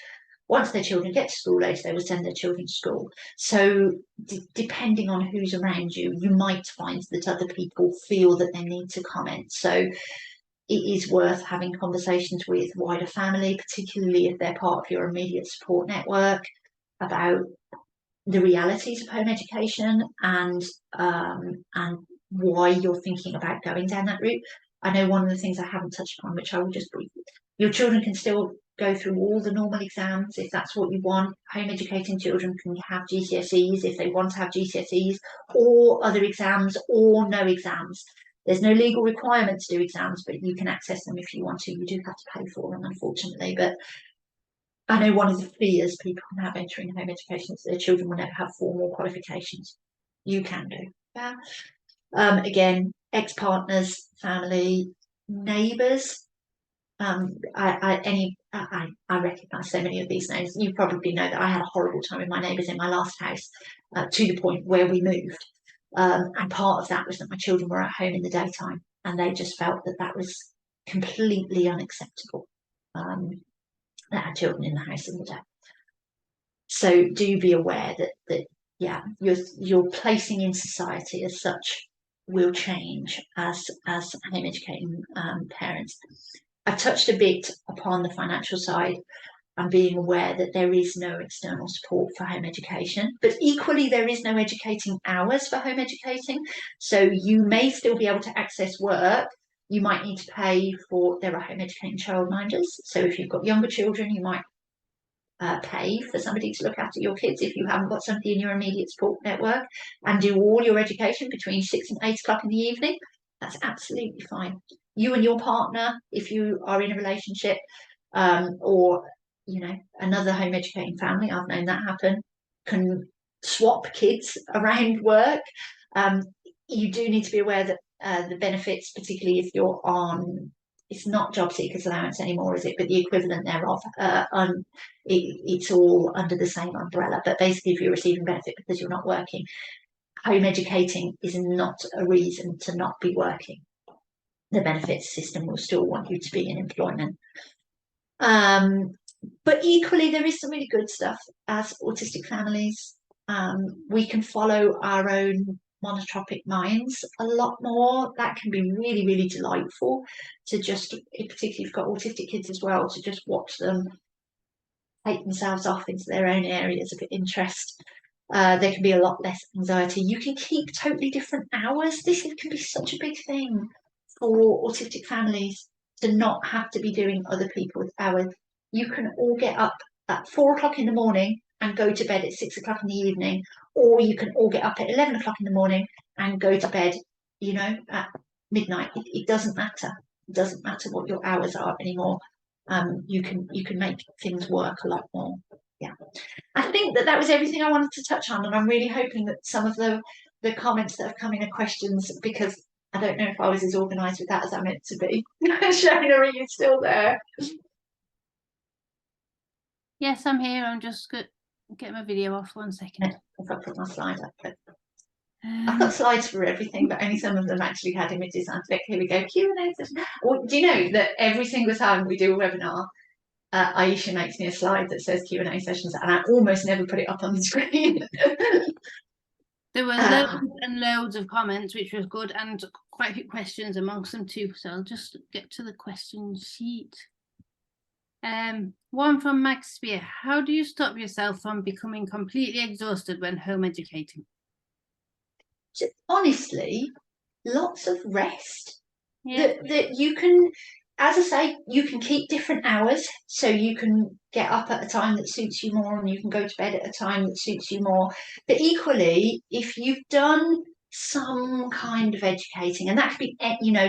once their children get to school age, they will send their children to school. So depending on who's around you, you might find that other people feel that they need to comment. So it is worth having conversations with wider family, particularly if they're part of your immediate support network, about the realities of home education and why you're thinking about going down that route. I know one of the things I haven't touched upon, which I will just briefly, your children can still go through all the normal exams if that's what you want. Home educating children can have GCSEs if they want to have GCSEs, or other exams, or no exams. There's no legal requirement to do exams, but you can access them if you want to. You do have to pay for them, unfortunately, but I know one of the fears people can have entering home education is their children will never have formal qualifications. You can do. Yeah. Again, ex-partners, family, neighbours. I recognise so many of these names. You probably know that I had a horrible time with my neighbours in my last house, to the point where we moved. And part of that was that my children were at home in the daytime, and they just felt that that was completely unacceptable. That had children in the house in the day. So do be aware that yeah, your placing in society as such will change as home educating parents. I've touched a bit upon the financial side and being aware that there is no external support for home education, but equally there is no educating hours for home educating. So you may still be able to access work. You might need to pay for, there are home educating childminders. So if you've got younger children, you might pay for somebody to look after your kids if you haven't got somebody in your immediate support network, and do all your education between 6 and 8 o'clock in the evening. That's absolutely fine. You and your partner, if you are in a relationship, or another home educating family, I've known that happen, can swap kids around work. You do need to be aware that the benefits, particularly if you're on, it's not job seekers allowance anymore, is it? But the equivalent thereof, it's all under the same umbrella. But basically, if you're receiving benefit because you're not working, home educating is not a reason to not be working. The benefits system will still want you to be in employment. But equally, there is some really good stuff as autistic families. We can follow our own monotropic minds a lot more. That can be really, really delightful to just, particularly if you've got autistic kids as well, to just watch them take themselves off into their own areas of interest. There can be a lot less anxiety. You can keep totally different hours. This can be such a big thing for autistic families, to not have to be doing other people's hours. You can all get up at 4 o'clock in the morning and go to bed at 6 o'clock in the evening, or you can all get up at 11 o'clock in the morning and go to bed, at midnight. It doesn't matter. It doesn't matter what your hours are anymore. You can make things work a lot more. Yeah. I think that was everything I wanted to touch on, and I'm really hoping that some of the comments that have come in are questions, because I don't know if I was as organised with that as I meant to be. Shona, are you still there? Yes, I'm here. I'm just going to get my video off. 1 second. If I put my slide up. I've got slides for everything, but only some of them actually had images. I think, here we go, Q&A session. Well, do you know that every single time we do a webinar, Aisha makes me a slide that says Q&A sessions, and I almost never put it up on the screen. There were loads and loads of comments, which was good, and quite a few questions amongst them too. So I'll just get to the question sheet. One from Max Spear. How do you stop yourself from becoming completely exhausted when home educating? Honestly, lots of rest. Yeah. That you can, as I say, you can keep different hours. So you can get up at a time that suits you more, and you can go to bed at a time that suits you more. But equally, if you've done some kind of educating, and that could be,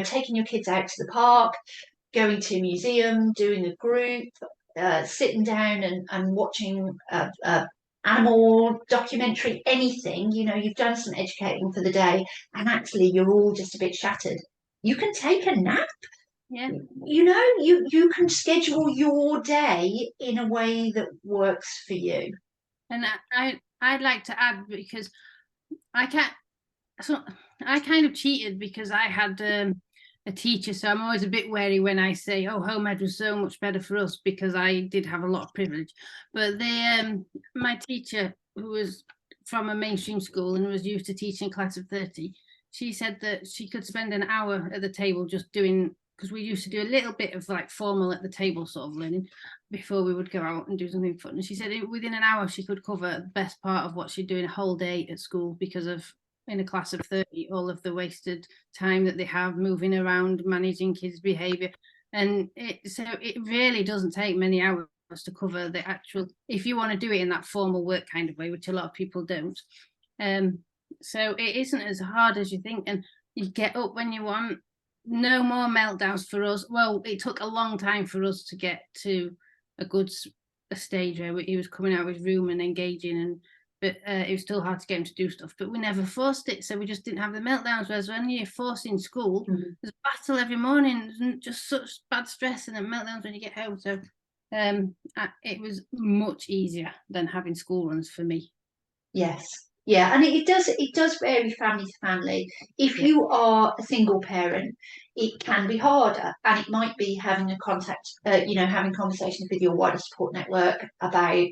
taking your kids out to the park, going to a museum, doing a group, sitting down and watching animal documentary, anything, you've done some educating for the day, and actually you're all just a bit shattered, you can take a nap. Yeah. You can schedule your day in a way that works for you. And I'd like to add, because I can't, so I kind of cheated because I had a teacher, so I'm always a bit wary when I say, oh, home ed was so much better for us, because I did have a lot of privilege. But my teacher, who was from a mainstream school and was used to teaching a class of 30, she said that she could spend an hour at the table just doing, because we used to do a little bit of like formal at the table sort of learning before we would go out and do something fun. And she said within an hour she could cover the best part of what she'd do in a whole day at school, because of, in a class of 30, all of the wasted time that they have moving around, managing kids' behaviour. And so it really doesn't take many hours to cover the actual, if you want to do it in that formal work kind of way, which a lot of people don't. So it isn't as hard as you think, and you get up when you want. No more meltdowns for us. Well, it took a long time for us to get to a stage where he was coming out of his room and engaging, but it was still hard to get him to do stuff. But we never forced it, so we just didn't have the meltdowns. Whereas when you're forcing school, there's a battle every morning, just such bad stress, and then meltdowns when you get home. So it was much easier than having school runs for me. Yes. Yeah, and it does vary family to family. If you are a single parent, it can be harder, and it might be having having conversations with your wider support network about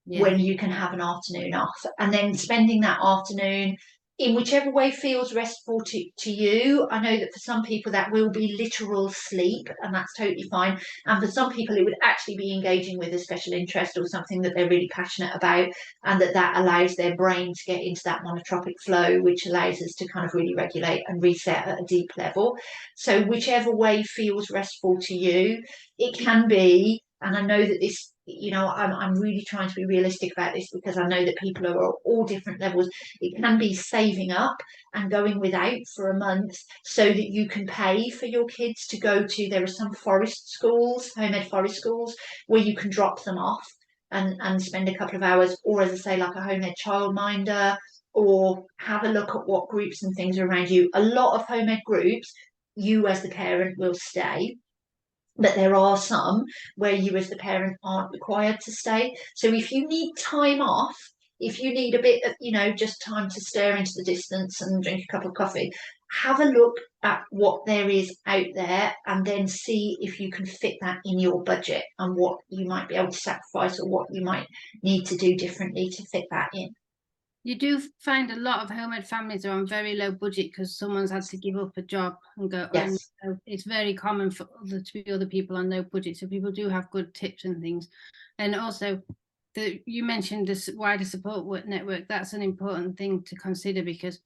when you can have an afternoon off, and then spending that afternoon in whichever way feels restful to you. I know that for some people that will be literal sleep, and that's totally fine. And for some people it would actually be engaging with a special interest or something that they're really passionate about, and that allows their brain to get into that monotropic flow, which allows us to kind of really regulate and reset at a deep level. So whichever way feels restful to you, it can be. And I know that this, I'm really trying to be realistic about this, because I know that people are at all different levels. It can be saving up and going without for a month so that you can pay for your kids to go to, there are some forest schools, home ed forest schools, where you can drop them off and spend a couple of hours, or as I say, like a home ed childminder, or have a look at what groups and things are around you. A lot of home ed groups, you as the parent will stay, but there are some where you as the parent aren't required to stay. So if you need time off, if you need a bit of, just time to stare into the distance and drink a cup of coffee, have a look at what there is out there, and then see if you can fit that in your budget, and what you might be able to sacrifice, or what you might need to do differently to fit that in. You do find a lot of home ed families are on very low budget because someone's had to give up a job and go. Yes. And it's very common for other people on low budget. So people do have good tips and things. And also, you mentioned this wider support network. That's an important thing to consider, because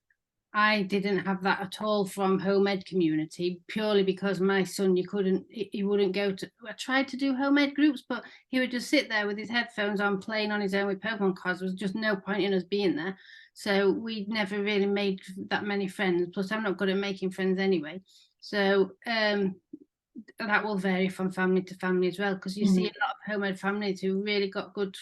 I didn't have that at all from home ed community, purely because my son, he wouldn't go to, I tried to do home ed groups, but he would just sit there with his headphones on, playing on his own with Pokemon cards. There was just no point in us being there. So we never really made that many friends. Plus, I'm not good at making friends anyway. So that will vary from family to family as well, because you see a lot of home ed families who really got good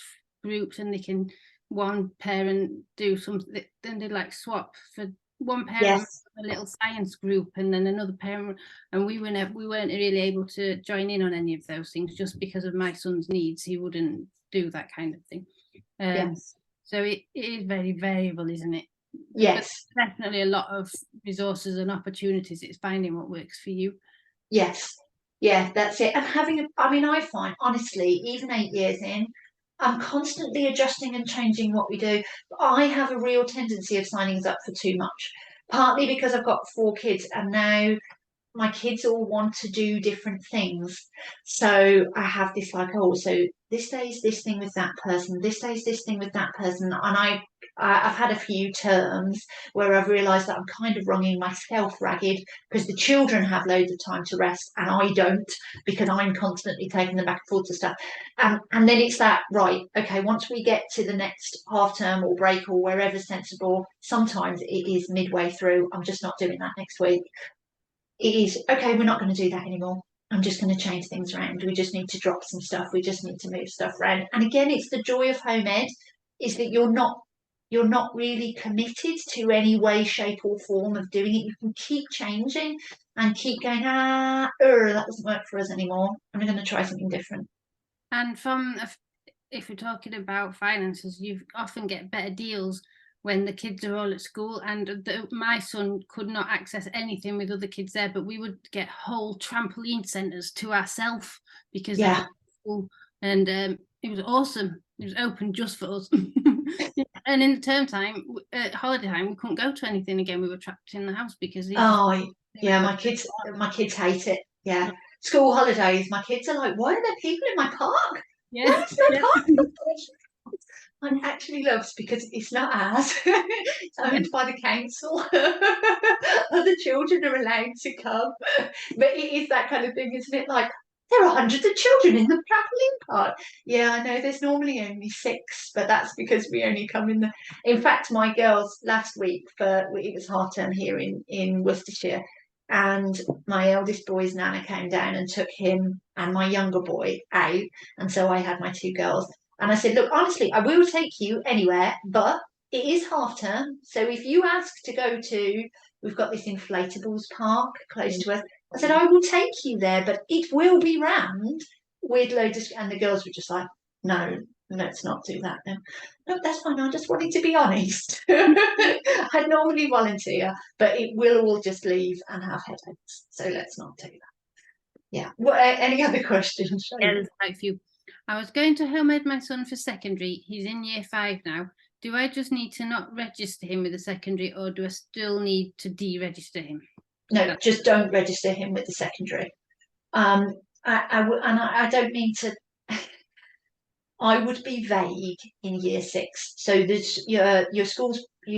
groups, and they can, one parent do something, then they like swap for one parent. Yes. A little science group, and then another parent, and we weren't really able to join in on any of those things, just because of my son's needs. He wouldn't do that kind of thing. Yes. So it is very variable, isn't it? Yes. But definitely a lot of resources and opportunities. It's finding what works for you. Yes. Yeah, that's it. And I find, honestly, even 8 years in, I'm constantly adjusting and changing what we do. I have a real tendency of signing us up for too much, partly because I've got 4 kids, and now my kids all want to do different things. So I have this like, oh, so this day's this thing with that person, this day's this thing with that person. And I've had a few terms where I've realised that I'm kind of wronging myself ragged, because the children have loads of time to rest and I don't, because I'm constantly taking them back and forth to stuff. And then it's that, right, okay, once we get to the next half term or break or wherever sensible, sometimes it is midway through, I'm just not doing that next week. It is, okay, we're not going to do that anymore. I'm just going to change things around. We just need to drop some stuff. We just need to move stuff around. And again, it's the joy of home ed, is that you're not really committed to any way, shape or form of doing it. You can keep changing and keep going, that doesn't work for us anymore. I'm going to try something different. And from if we're talking about finances, you often get better deals when the kids are all at school, and my son could not access anything with other kids there, but we would get whole trampoline centres to ourselves because they were at school, and it was awesome. It was open just for us. And in term time, holiday time, we couldn't go to anything again. We were trapped in the house because my kids hate it. Yeah. School holidays, my kids are like, why are there people in my park? Yeah. Why is there park? I'm actually loves because it's not ours. It's owned by the council. Other children are allowed to come. But it is that kind of thing, isn't it? Like, there are hundreds of children in the trampoline park. Yeah, I know there's normally only 6, but that's because we only come in the. In fact, my girls last week, it was half term here in Worcestershire, and my eldest boy's nana came down and took him and my younger boy out, and so I had my 2 girls. And I said, look, honestly, I will take you anywhere, but it is half term. So if you ask to go to, we've got this inflatables park close to us. I said, I will take you there, but it will be rammed with loads of, and the girls were just like, no, let's not do that then. No, that's fine. I just wanted to be honest. I normally volunteer, but it will all just leave and have headaches. So let's not do that. Yeah. What, any other questions? Yeah, there's quite a few. I was going to home ed my son for secondary. He's in year 5 now. Do I just need to not register him with the secondary, or do I still need to deregister him? No, just don't register him with the secondary. I don't mean to. I would be vague in year 6. So there's your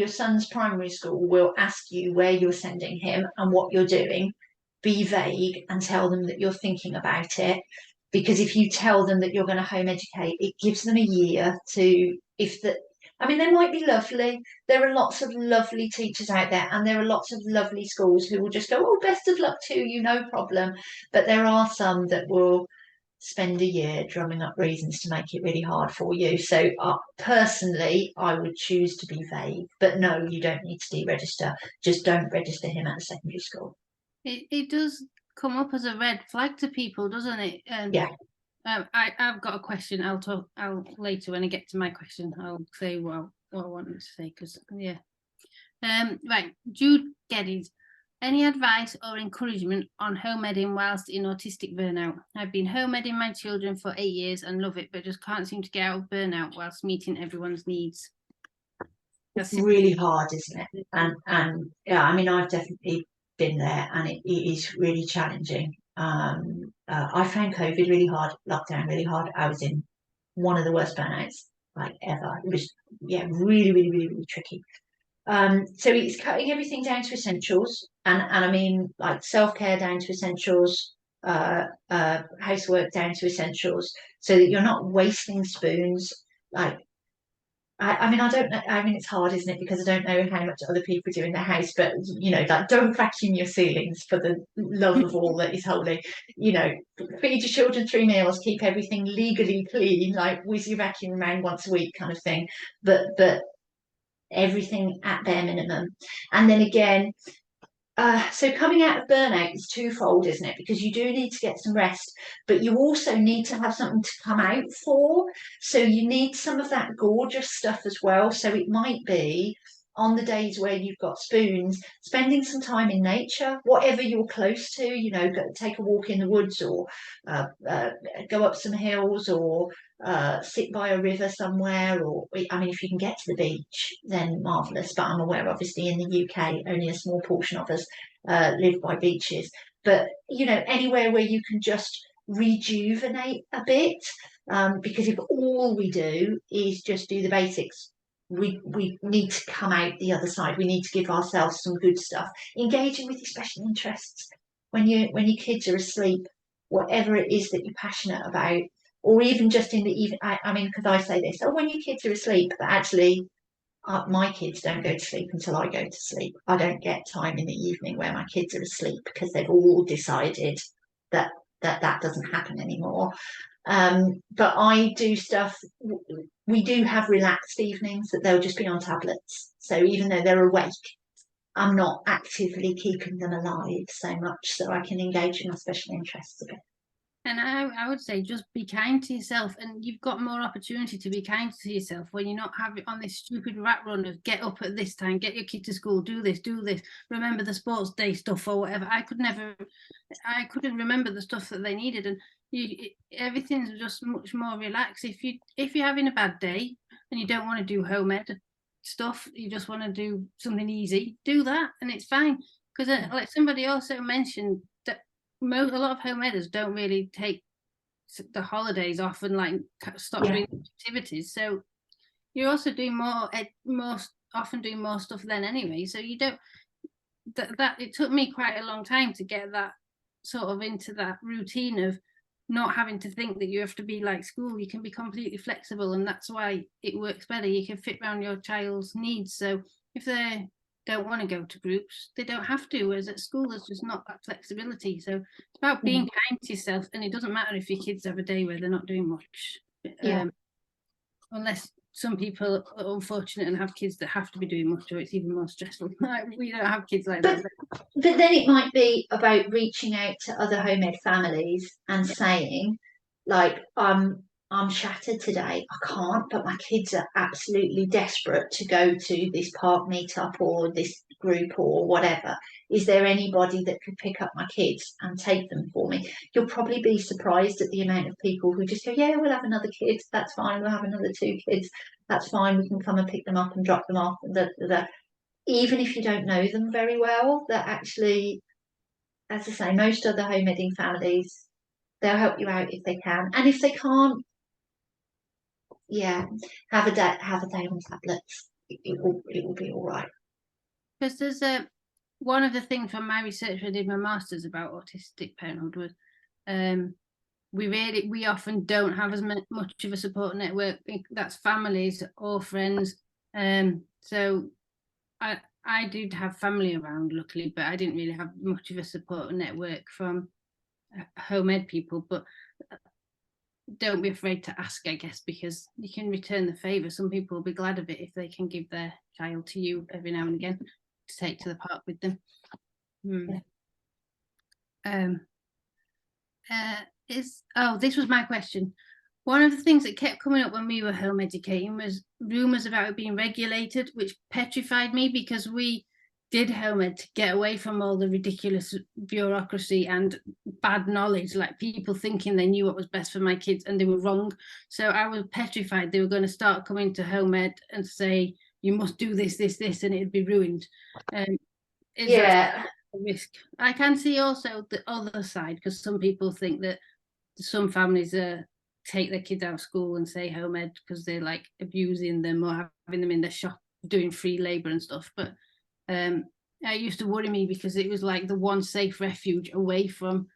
son's primary school will ask you where you're sending him and what you're doing. Be vague and tell them that you're thinking about it. Because if you tell them that you're going to home educate, it gives them a year to, I mean, they might be lovely. There are lots of lovely teachers out there, and there are lots of lovely schools who will just go, oh, best of luck to you, no problem. But there are some that will spend a year drumming up reasons to make it really hard for you. So personally, I would choose to be vague. But no, you don't need to deregister. Just don't register him at a secondary school. It does come up as a red flag to people, doesn't it? Yeah. I've got a question. I'll later when I get to my question, I'll say what I wanted to say, because yeah. Right, Jude Geddes. Any advice or encouragement on home editing whilst in autistic burnout? I've been home editing my children for 8 years and love it, but just can't seem to get out of burnout whilst meeting everyone's needs. It's really hard, isn't it? And yeah, I mean, I've definitely been there, and it is really challenging. I found COVID really hard, lockdown really hard. I was in one of the worst burnouts like ever. It was really, really, really, really tricky. So it's cutting everything down to essentials, and I mean like self-care down to essentials, housework down to essentials, so that you're not wasting spoons. Like I mean, I don't know. I mean, it's hard, isn't it? Because I don't know how much other people do in the house, but like, don't vacuum your ceilings for the love of all that is holy. Feed your children 3 meals, keep everything legally clean, like whiz your vacuum around once a week, kind of thing. But everything at bare minimum. And then again, so coming out of burnout is twofold, isn't it? Because you do need to get some rest, but you also need to have something to come out for. So you need some of that gorgeous stuff as well. So it might be on the days where you've got spoons, spending some time in nature, whatever you're close to, take a walk in the woods, or go up some hills, or sit by a river somewhere, or I mean, if you can get to the beach, then marvellous. But I'm aware, obviously, in the UK, only a small portion of us live by beaches. But anywhere where you can just rejuvenate a bit, because if all we do is just do the basics, we need to come out the other side. We need to give ourselves some good stuff. Engaging with your special interests when your kids are asleep, whatever it is that you're passionate about. Or even just in the evening, I mean, because I say this, when your kids are asleep, but actually my kids don't go to sleep until I go to sleep. I don't get time in the evening where my kids are asleep, because they've all decided that doesn't happen anymore. But I do stuff. We do have relaxed evenings that they'll just be on tablets. So even though they're awake, I'm not actively keeping them alive so much, so I can engage in my special interests a bit. And I would say just be kind to yourself, and you've got more opportunity to be kind to yourself when you're not having on this stupid rat run of get up at this time, get your kid to school, do this, remember the sports day stuff or whatever. I couldn't remember the stuff that they needed, and everything's just much more relaxed. If you're having a bad day and you don't want to do home ed stuff, you just want to do something easy, do that, and it's fine. Because like somebody also mentioned that a lot of home editors don't really take the holidays off and like stop doing activities. So you're also doing often doing more stuff then anyway. So you don't that it took me quite a long time to get that sort of into that routine of not having to think that you have to be like school. You can be completely flexible, and that's why it works better. You can fit around your child's needs. So if they don't want to go to groups, they don't have to, whereas at school there's just not that flexibility. So it's about being kind to yourself, and it doesn't matter if your kids have a day where they're not doing much, unless some people are unfortunate and have kids that have to be doing much, or it's even more stressful. We don't have kids like that. But then it might be about reaching out to other home ed families and saying, like, I'm shattered today. I can't, but my kids are absolutely desperate to go to this park meetup or this group or whatever. Is there anybody that could pick up my kids and take them for me? You'll probably be surprised at the amount of people who just go, yeah, we'll have another kid. That's fine. We'll have another 2 kids. That's fine. We can come and pick them up and drop them off. Even if you don't know them very well, that actually, as I say, most other home eding families, they'll help you out if they can. And if they can't, have a day on tablets. It will be all right. Because there's one of the things from my research I did my master's about autistic parenthood was we often don't have as much of a support network. That's families or friends. So I did have family around, luckily, but I didn't really have much of a support network from home ed people. But don't be afraid to ask, I guess, because you can return the favour. Some people will be glad of it if they can give their child to you every now and again to take to the park with them. This was my question. One of the things that kept coming up when we were home educating was rumours about it being regulated, which petrified me, because we did home ed to get away from all the ridiculous bureaucracy and bad knowledge, like people thinking they knew what was best for my kids and they were wrong. So I was petrified they were going to start coming to home ed and say, you must do this, and it'd be ruined. Is that a risk? I can see also the other side, because some people think that some families take their kids out of school and say home ed because they're like abusing them or having them in their shop doing free labour and stuff. But it used to worry me because it was like the one safe refuge away from.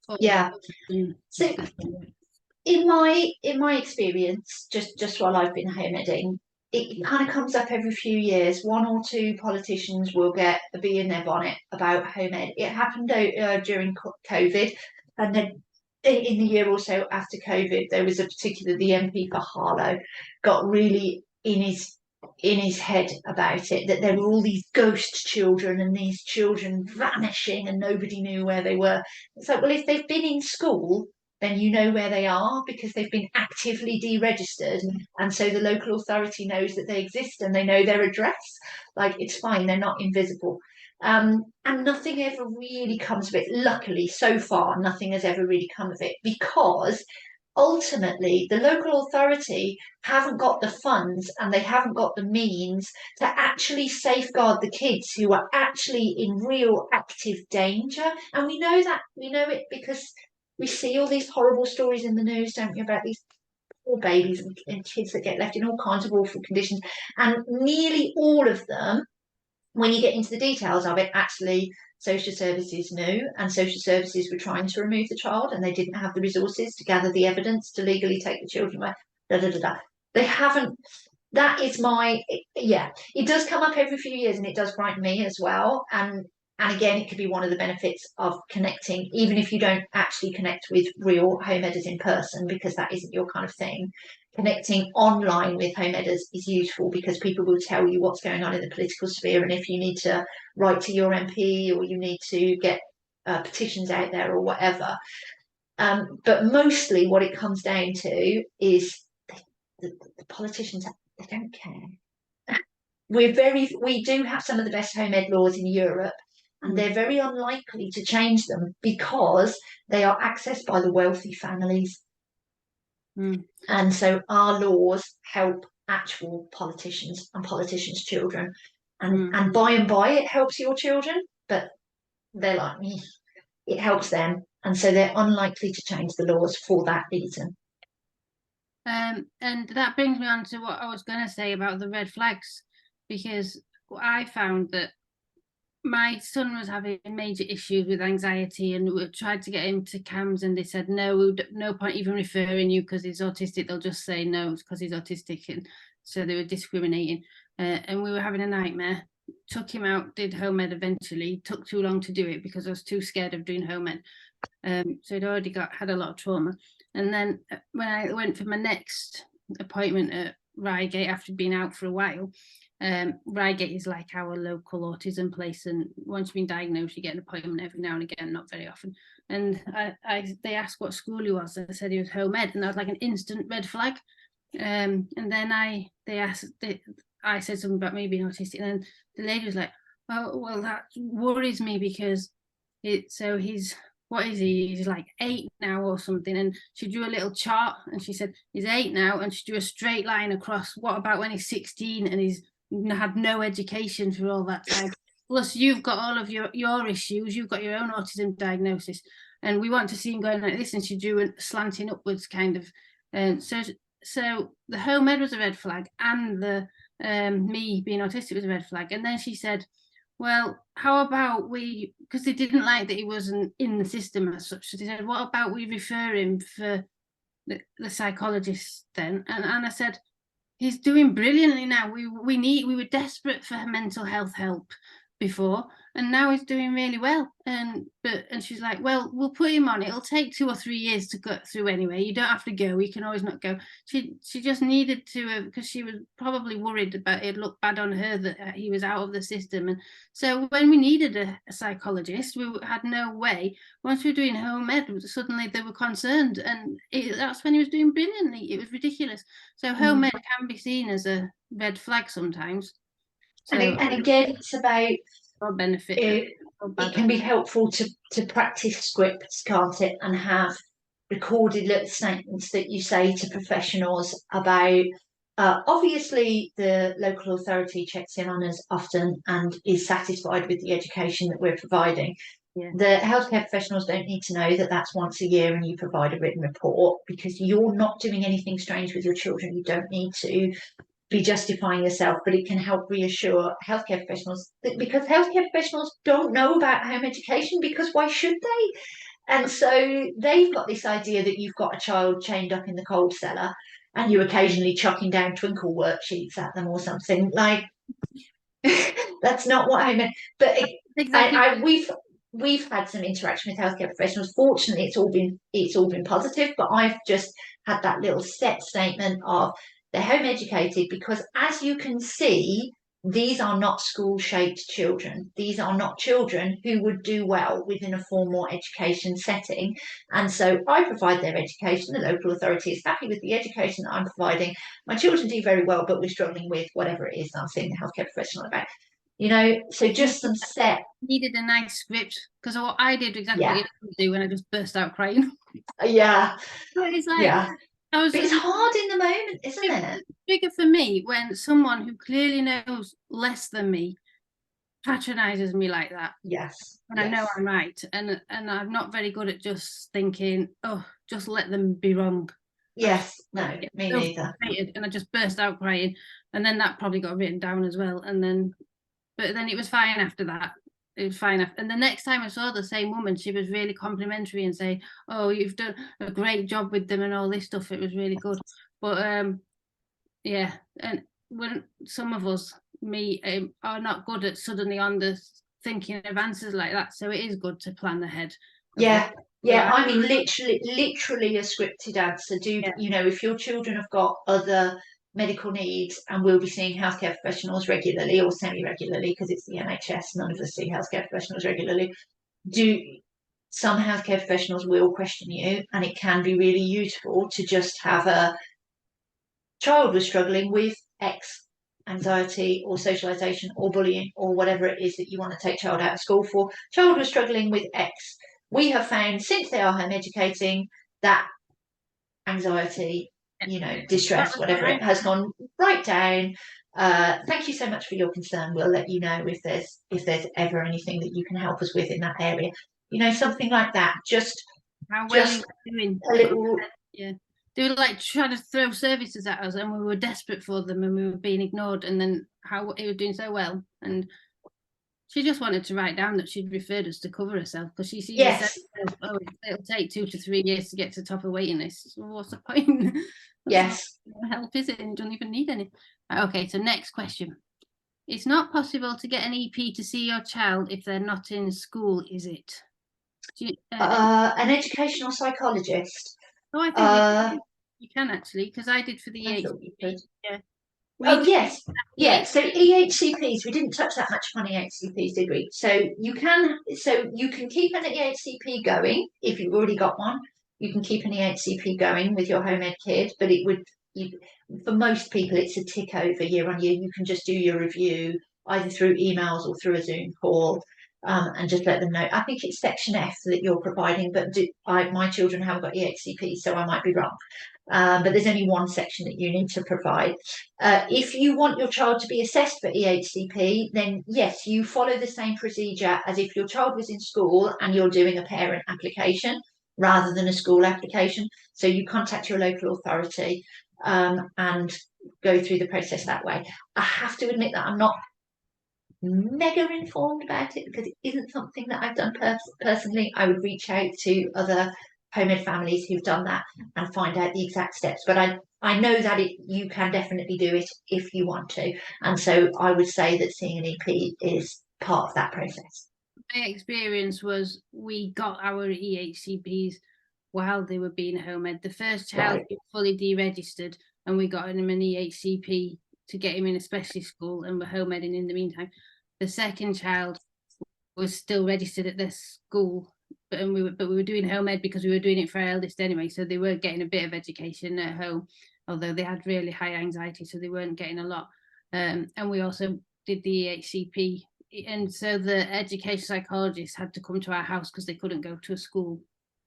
So in my experience, just while I've been home eding, it kind of comes up every few years. 1 or 2 politicians will get a bee in their bonnet about home ed. It happened during COVID, and then in the year or so after COVID, there was the MP for Harlow got really in his head about it, that there were all these ghost children and these children vanishing and nobody knew where they were. It's like, well, if they've been in school, then you know where they are because they've been actively deregistered, and so the local authority knows that they exist and they know their address. Like, it's fine, they're not invisible. And nothing ever really comes of it. Luckily, so far, nothing has ever really come of it, because ultimately the local authority haven't got the funds and they haven't got the means to actually safeguard the kids who are actually in real active danger. And we know it because we see all these horrible stories in the news, don't we, about these poor babies and kids that get left in all kinds of awful conditions. And nearly all of them, when you get into the details of it, actually social services knew, and social services were trying to remove the child and they didn't have the resources to gather the evidence to legally take the children away. They haven't. That is it does come up every few years and it does frighten me as well. And again, it could be one of the benefits of connecting, even if you don't actually connect with real home editors in person, because that isn't your kind of thing. Connecting online with home editors is useful because people will tell you what's going on in the political sphere, and if you need to write to your MP or you need to get petitions out there or whatever. But mostly what it comes down to is the politicians, they don't care. We do have some of the best home ed laws in Europe, and they're very unlikely to change them because they are accessed by the wealthy families. And so our laws help actual politicians and politicians' children. And by and by it helps your children, but they're like, it helps them. And so they're unlikely to change the laws for that reason. And that brings me on to what I was going to say about the red flags, because I found that my son was having major issues with anxiety, and we tried to get him to CAMHS, and they said no point even referring you because he's autistic. They'll just say no because he's autistic, and so they were discriminating. And we were having a nightmare. Took him out, did home ed eventually. Took too long to do it because I was too scared of doing home ed. So he'd already had a lot of trauma. And then when I went for my next appointment at Reigate after being out for a while, Reigate is like our local autism place, and once you've been diagnosed you get an appointment every now and again, not very often. And they asked what school he was, and I said he was home ed, and that was like an instant red flag. And then I said something about me being autistic, and then the lady was like, well that worries me because what is he? He's like 8 now or something. And she drew a little chart and she said, he's 8 now. And she drew a straight line across. What about when he's 16 and he's had no education for all that time? Plus, you've got all of your issues. You've got your own autism diagnosis. And we want to see him going like this. And she drew a slanting upwards kind of. So the home ed was a red flag, and the me being autistic was a red flag. And then she said, well, how about because they didn't like that he wasn't in the system as such, so they said, what about we refer him for the psychologist then? And I said, he's doing brilliantly now. We were desperate for mental health help before, and now he's doing really well. And she's like, well, we'll put him on. It'll take 2 or 3 years to go through anyway. You don't have to go. You can always not go. She just needed to, because she was probably worried about it looked bad on her that he was out of the system. And so when we needed a psychologist, we had no way. Once we were doing home ed, suddenly they were concerned, and that's when he was doing brilliantly. It was ridiculous. So home ed can be seen as a red flag sometimes. So, and again, it's about benefit. It can be helpful to practice scripts, can't it, and have recorded little statements that you say to professionals about. Obviously, the local authority checks in on us often and is satisfied with the education that we're providing. Yeah. The healthcare professionals don't need to know that that's once a year and you provide a written report, because you're not doing anything strange with your children. You don't need to be justifying yourself, but it can help reassure healthcare professionals because healthcare professionals don't know about home education, because why should they? And so they've got this idea that you've got a child chained up in the cold cellar and you're occasionally chucking down twinkle worksheets at them or something like. That's not what I meant. But exactly. We've had some interaction with healthcare professionals. Fortunately, it's all been positive. But I've just had that little set statement of, they're home educated because, as you can see, these are not school-shaped children. These are not children who would do well within a formal education setting. And so I provide their education. The local authority is happy with the education that I'm providing. My children do very well, but we're struggling with whatever it is that I'm seeing the healthcare professional about. So just some set. Needed a nice script, because what I did exactly what you do when I just burst out crying. Yeah. But it's like, it's hard in the moment, isn't it? Bigger for me when someone who clearly knows less than me patronizes me like that. Yes. And I know I'm right, and I'm not very good at just thinking, oh, just let them be wrong. Yes. No, me neither. And I just burst out crying, and then that probably got written down as well. But then it was fine after that. It was fine. And the next time I saw the same woman, she was really complimentary and saying, oh, you've done a great job with them and all this stuff. It was really good. But and when some of us, are not good at suddenly on the thinking of answers like that. So it is good to plan ahead. Yeah. Yeah, I mean, literally a scripted answer. If your children have got other medical needs and we'll be seeing healthcare professionals regularly or semi-regularly, because it's the NHS, none of us see healthcare professionals regularly, some healthcare professionals will question you, and it can be really useful to just have a child was struggling with X, anxiety or socialization or bullying or whatever it is that you want to take child out of school for. Child was struggling with X. We have found since they are home educating that anxiety, distress, whatever it has gone right down. Thank you so much for your concern. We'll let you know if there's ever anything that you can help us with in that area. Something like that. Just how well you doing? A little. Yeah. They were like trying to throw services at us, and we were desperate for them, and we were being ignored. And then how it was doing so well, and she just wanted to write down that she'd referred us to cover herself because she sees Yes. Oh, it'll take 2 to 3 years to get to the top of the waiting list. So what's the point? Yes. Help is it? And you don't even need any. Okay, so next question. It's not possible to get an EP to see your child if they're not in school, is it? An educational psychologist. Oh, I think you can actually, because I did for the EHCP. Yeah. Yes. Yeah. So EHCPs, we didn't touch that much on EHCPs, did we? So you can keep an EHCP going if you've already got one. You can keep an EHCP going with your home ed kid, but for most people, it's a tick over year on year. You can just do your review either through emails or through a Zoom call. And just let them know. I think it's section F that you're providing, but my children haven't got EHCP, so I might be wrong. But there's only one section that you need to provide. If you want your child to be assessed for EHCP, then yes, you follow the same procedure as if your child was in school and you're doing a parent application rather than a school application. So you contact your local authority and go through the process that way. I have to admit that I'm not mega informed about it because it isn't something that I've done personally. I would reach out to other home ed families who've done that and find out the exact steps, but I know that you can definitely do it if you want to, and so I would say that seeing an EP is part of that process. My experience was we got our EHCPs while they were being home ed. The first child was fully deregistered and we got him an EHCP to get him in a specialist school and we're home eding in the meantime. The second child was still registered at this school, but we were doing home ed because we were doing it for our eldest anyway, so they were getting a bit of education at home, although they had really high anxiety, so they weren't getting a lot. And we also did the EHCP, and so the education psychologist had to come to our house because they couldn't go to a school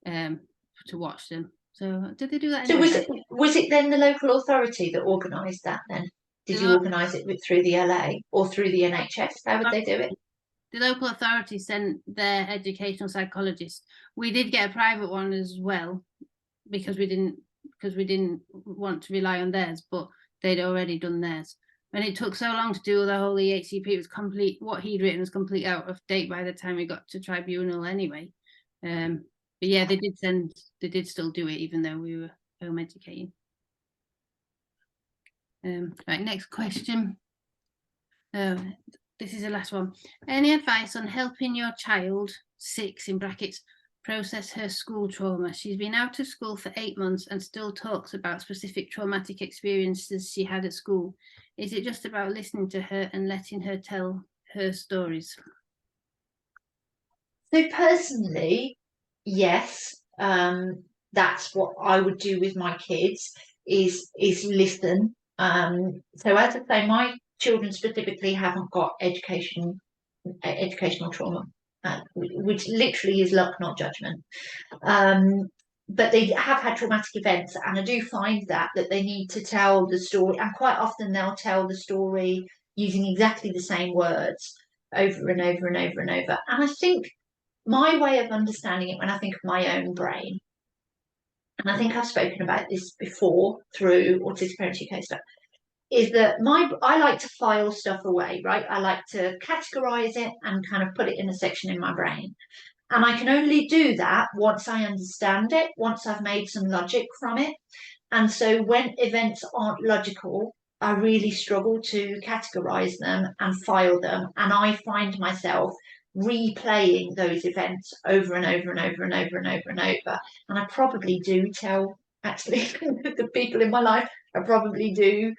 to watch them. So did they do that? So was it then the local authority that organised that then? Did you organise it through the LA or through the NHS? How would they do it? The local authority sent their educational psychologist. We did get a private one as well because we didn't want to rely on theirs, but they'd already done theirs. And it took so long to do the whole EHCP. It was complete. What he'd written was complete out of date by the time we got to tribunal anyway. But yeah, they did still do it even though we were home educating. Right, next question. This is the last one. Any advice on helping your child, 6 in brackets, process her school trauma? She's been out of school for 8 months and still talks about specific traumatic experiences she had at school. Is it just about listening to her and letting her tell her stories? So personally, yes, that's what I would do with my kids is listen. So as I say, my children specifically haven't got educational trauma, which literally is luck, not judgment. But they have had traumatic events, and I do find that they need to tell the story, and quite often they'll tell the story using exactly the same words over and over and over and over. And I think my way of understanding it when I think of my own brain, and I think I've spoken about this before through Autistic Parents UK stuff, is that I like to file stuff away, right? I like to categorize it and kind of put it in a section in my brain. And I can only do that once I understand it, once I've made some logic from it. And so when events aren't logical, I really struggle to categorize them and file them. And I find myself replaying those events over and over and over and over and over and over. And I probably do tell, actually, the people in my life, I probably do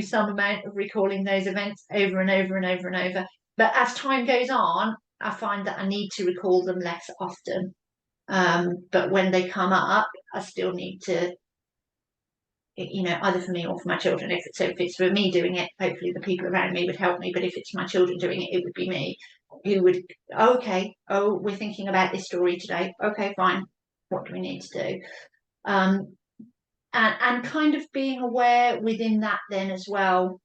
some amount of recalling those events over and over and over and over. But as time goes on, I find that I need to recall them less often. But when they come up, I still need to, either for me or for my children. If it's for me doing it, hopefully the people around me would help me. But if it's my children doing it, it would be me who would, okay, oh, we're thinking about this story today. Okay, fine. What do we need to do? And kind of being aware within that then as well.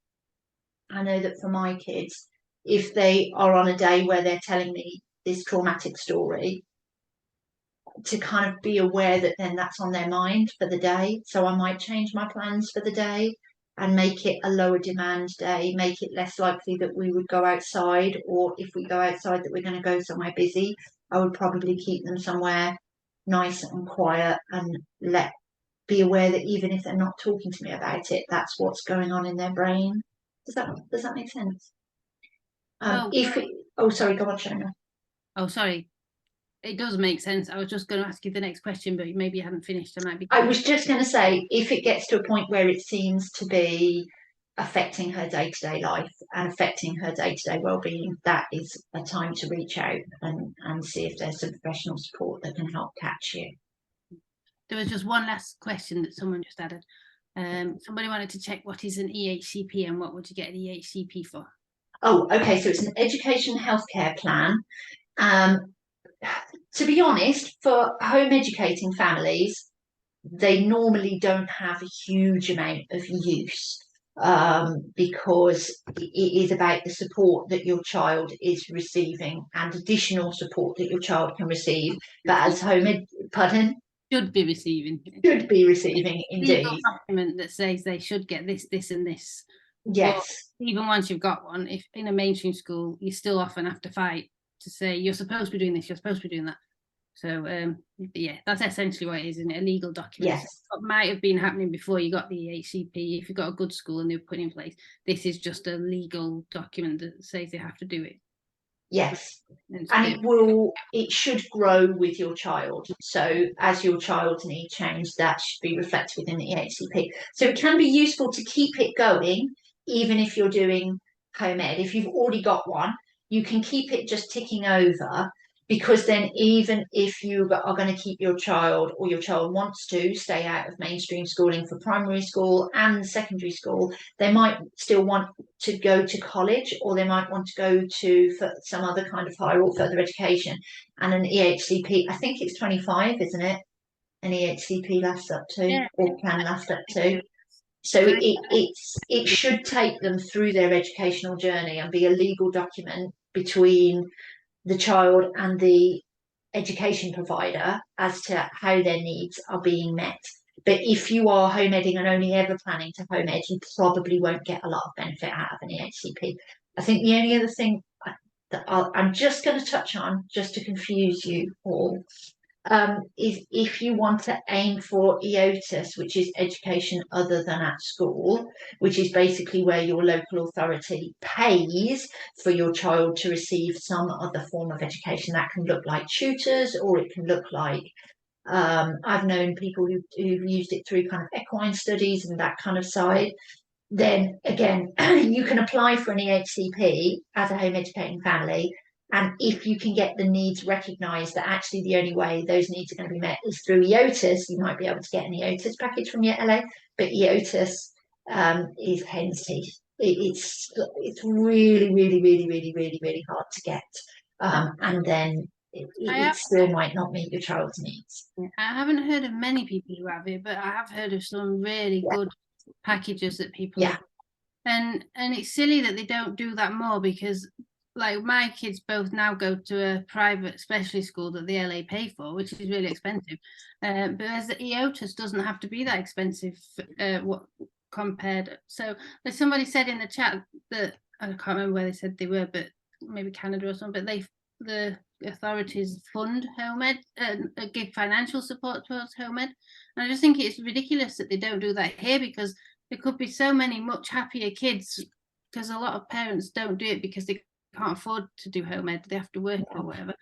I know that for my kids, if they are on a day where they're telling me this traumatic story, to kind of be aware that then that's on their mind for the day. So I might change my plans for the day and make it a lower demand day, make it less likely that we would go outside, or if we go outside that we're going to go somewhere busy. I would probably keep them somewhere nice and quiet and be aware that even if they're not talking to me about it, that's what's going on in their brain. Does that make sense? Sorry, go on, Shona. Oh, sorry. It does make sense. I was just going to ask you the next question, but maybe you hadn't finished. I was just going to say, if it gets to a point where it seems to be affecting her day-to-day life and affecting her day-to-day well-being, that is a time to reach out and see if there's some professional support that can help catch you. There was just one last question that someone just added. Somebody wanted to check what is an EHCP and what would you get an EHCP for? Oh, okay. So it's an education healthcare plan. To be honest, for home educating families, they normally don't have a huge amount of use because it is about the support that your child is receiving and additional support that your child can receive. But as pardon? Should be receiving. Should be receiving, indeed. Legal document that says they should get this, this, and this. Yes. But even once you've got one, if in a mainstream school, you still often have to fight to say you're supposed to be doing this, you're supposed to be doing that. So yeah, that's essentially what it is, isn't it? A legal document. Yes. What might have been happening before you got the EHCP, if you got a good school and they were put in place, this is just a legal document that says they have to do it. Yes, and it should grow with your child. So as your child's needs change, that should be reflected within the EHCP. So it can be useful to keep it going, even if you're doing home ed. If you've already got one, you can keep it just ticking over, because then even if you are going to keep your child, or your child wants to stay out of mainstream schooling for primary school and secondary school, they might still want to go to college, or they might want to go to for some other kind of higher or further education. And an EHCP, I think it's 25, isn't it? An EHCP lasts up to, yeah, or can last up to. So it should take them through their educational journey and be a legal document between the child and the education provider as to how their needs are being met. But if you are home editing and only ever planning to home ed, you probably won't get a lot of benefit out of an EHCP. I think the only other thing that I'm just going to touch on, just to confuse you all, is if you want to aim for EOTUS, which is education other than at school, which is basically where your local authority pays for your child to receive some other form of education. That can look like tutors, or it can look like, I've known people who've used it through kind of equine studies and that kind of side. Then again, you can apply for an EHCP as a home educating family. And if you can get the needs recognised, that actually the only way those needs are going to be met is through EOTUS, you might be able to get an EOTUS package from your LA, but EOTUS is hen's teeth. It's really, really, really, really, really, really hard to get. And then it still might not meet your child's needs. I haven't heard of many people who have it, but I have heard of some really good packages that people have. And it's silly that they don't do that more, because like my kids both now go to a private specialist school that the LA pay for, which is really expensive. But as the EOTUS doesn't have to be that expensive compared. So like somebody said in the chat that, I can't remember where they said they were, but maybe Canada or something, but the authorities fund home ed and give financial support towards home ed. And I just think it's ridiculous that they don't do that here, because there could be so many much happier kids, because a lot of parents don't do it because they can't afford to do home ed, they have to work or whatever.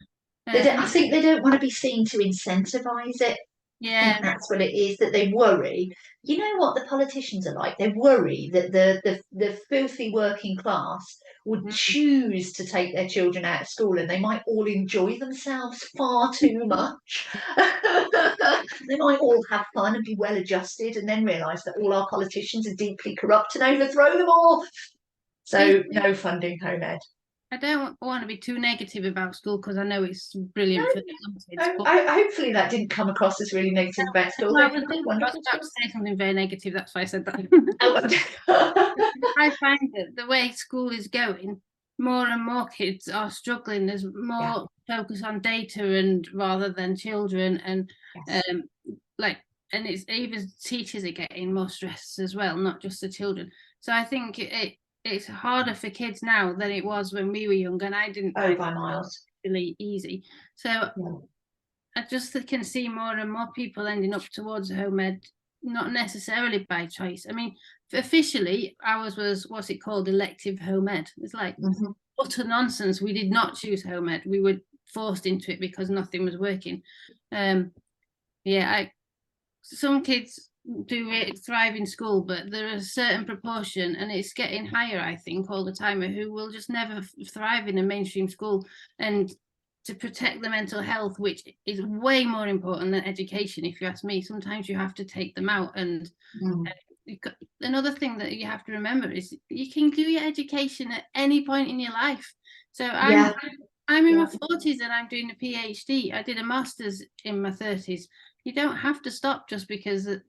I think they don't want to be seen to incentivize it. Yeah, I think that's what it is, that they worry. You know what the politicians are like? They worry that the filthy working class would choose to take their children out of school, and they might all enjoy themselves far too much. They might all have fun and be well adjusted, and then realise that all our politicians are deeply corrupt and overthrow them all. So no funding home ed. I don't want to be too negative about school because I know it's brilliant for some kids. Hopefully that didn't come across as really negative about school. I was about to say something very negative, that's why I said that. I find that the way school is going, more and more kids are struggling. There's more focus on data and rather than children, and and it's even teachers are getting more stressed as well, not just the children. So I think it's harder for kids now than it was when we were young, and I didn't find by miles really easy. So I just can see more and more people ending up towards home ed, not necessarily by choice. I mean, officially ours was, what's it called, elective home ed. It's like utter nonsense. We did not choose home ed, we were forced into it because nothing was working. Some kids do thrive in school, but there are a certain proportion, and it's getting higher, I think, all the time, who will just never thrive in a mainstream school. And to protect the mental health, which is way more important than education, if you ask me, sometimes you have to take them out. And another thing that you have to remember is you can do your education at any point in your life. So I'm in my 40s and I'm doing a PhD. I did a master's in my 30s. You don't have to stop just because as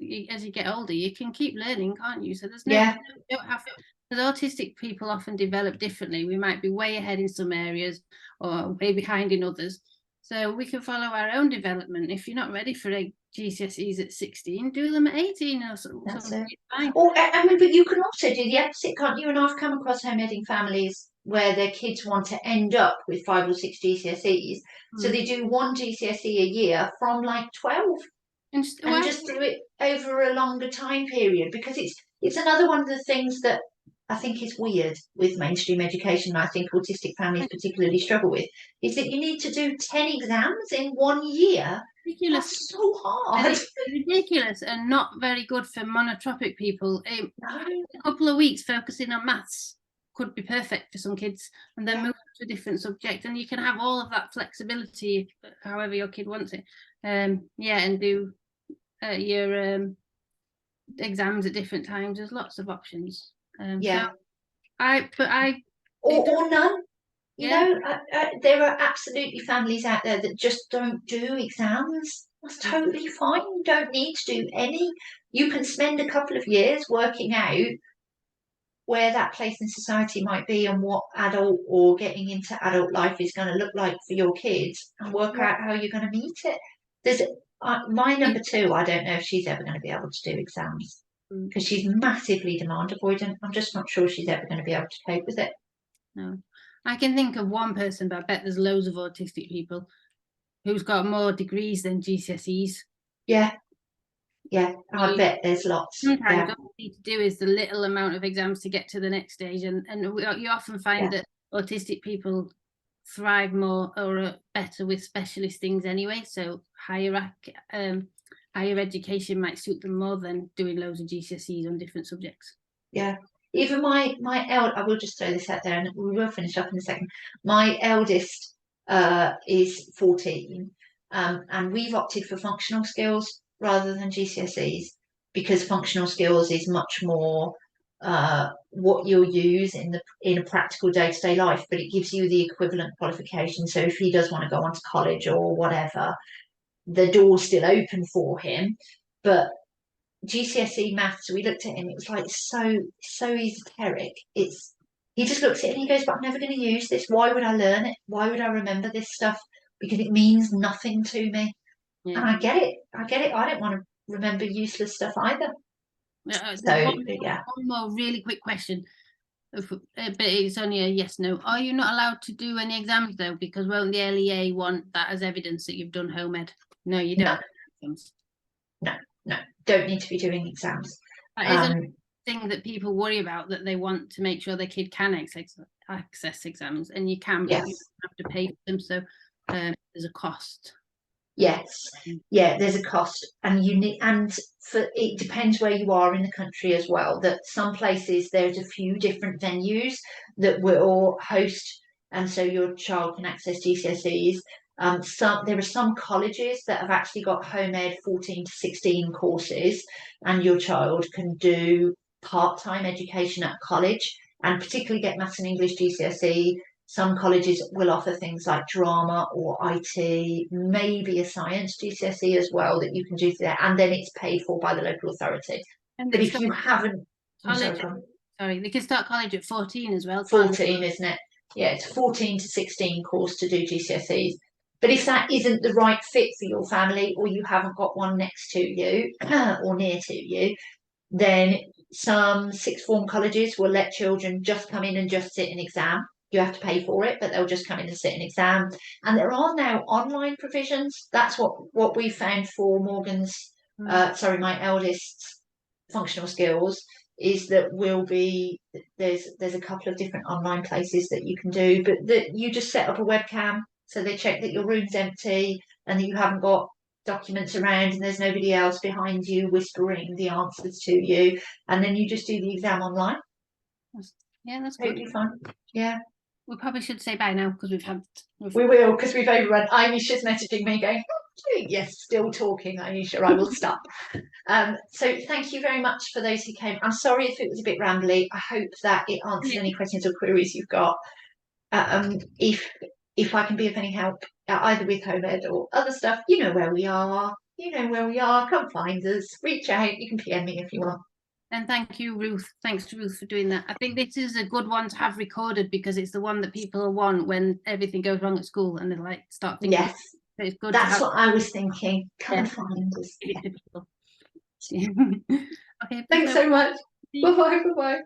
you get older, you can keep learning, can't you? So there's no, you don't have to. Because autistic people often develop differently. We might be way ahead in some areas or way behind in others. So we can follow our own development. If you're not ready for GCSEs at 16, do them at 18 or something. That's it. Or, I mean, but you can also do the opposite, can't you? And I've come across home eding families where their kids want to end up with 5 or 6 GCSEs. So they do 1 GCSE a year from like 12 and just do it over a longer time period, because it's another one of the things that I think is weird with mainstream education, and I think autistic families particularly struggle with, is that you need to do 10 exams in 1 year. Ridiculous. That's so hard. It's ridiculous and not very good for monotropic people. A couple of weeks focusing on maths could be perfect for some kids, and then move to a different subject, and you can have all of that flexibility however your kid wants it. And do your exams at different times. There's lots of options. Or none. You know, there are absolutely families out there that just don't do exams. That's totally fine. You don't need to do any. You can spend a couple of years working out where that place in society might be and what adult or getting into adult life is going to look like for your kids, and work out how you're going to meet it. There's my number 2, I don't know if she's ever going to be able to do exams because she's massively demand avoidant. I'm just not sure she's ever going to be able to cope with it. No, I can think of one person, but I bet there's loads of autistic people who's got more degrees than GCSEs. Yeah, I bet there's lots. Sometimes all you need to do is the little amount of exams to get to the next stage, and you often find that autistic people thrive more or are better with specialist things anyway. So higher education might suit them more than doing loads of GCSEs on different subjects. Yeah. Even my I will just throw this out there and we will finish up in a second. My eldest is 14, and we've opted for functional skills rather than GCSEs, because functional skills is much more what you'll use in a practical day-to-day life, but it gives you the equivalent qualification. So if he does want to go on to college or whatever, the door's still open for him. But GCSE maths, we looked at him, it was like so esoteric. He just looks at it and he goes, but I'm never going to use this. Why would I learn it? Why would I remember this stuff? Because it means nothing to me. And I get it. I don't want to remember useless stuff either. One more really quick question, but it's only a yes no. Are you not allowed to do any exams though? Because won't the LEA want that as evidence that you've done home ed? No, you don't. No, don't need to be doing exams. That is a thing that people worry about, that they want to make sure their kid can access exams, and you can, but you have to pay for them. So there's a cost. Yes, yeah, there's a cost, and you need, and for it depends where you are in the country as well. That some places there's a few different venues that will host, and so your child can access GCSEs. There are some colleges that have actually got home ed 14 to 16 courses, and your child can do part-time education at college, and particularly get maths and English GCSE. Some colleges will offer things like drama or IT, maybe a science GCSE as well that you can do there, and then it's paid for by the local authority. And But they if you haven't, college, sorry, they can start college at 14 as well. 14, isn't it? Yeah, it's 14 to 16 course to do GCSEs. But if that isn't the right fit for your family, or you haven't got one next to you or near to you, then some sixth form colleges will let children just come in and just sit an exam. You have to pay for it, but they'll just come in and sit an exam. And there are now online provisions. That's what we found for Morgan's, my eldest's functional skills, is that there's a couple of different online places that you can do, but that you just set up a webcam, so they check that your room's empty and that you haven't got documents around and there's nobody else behind you whispering the answers to you, and then you just do the exam online. Yeah, that's totally good. fun. Yeah, we probably should say bye now because we will, because we've overrun. Aisha's messaging me going, yes, still talking, Aisha, I will stop. So thank you very much for those who came. I'm sorry if it was a bit rambly. I hope that it answered any questions or queries you've got. If I can be of any help, either with home ed or other stuff, you know where we are. Come find us, reach out. You can PM me if you want. And thank you, Ruth. Thanks to Ruth for doing that. I think this is a good one to have recorded because it's the one that people want when everything goes wrong at school and they like start thinking. Yes, so it's good. That's what I was thinking. Come and find us. Okay. Thanks so much. Bye bye. Bye bye.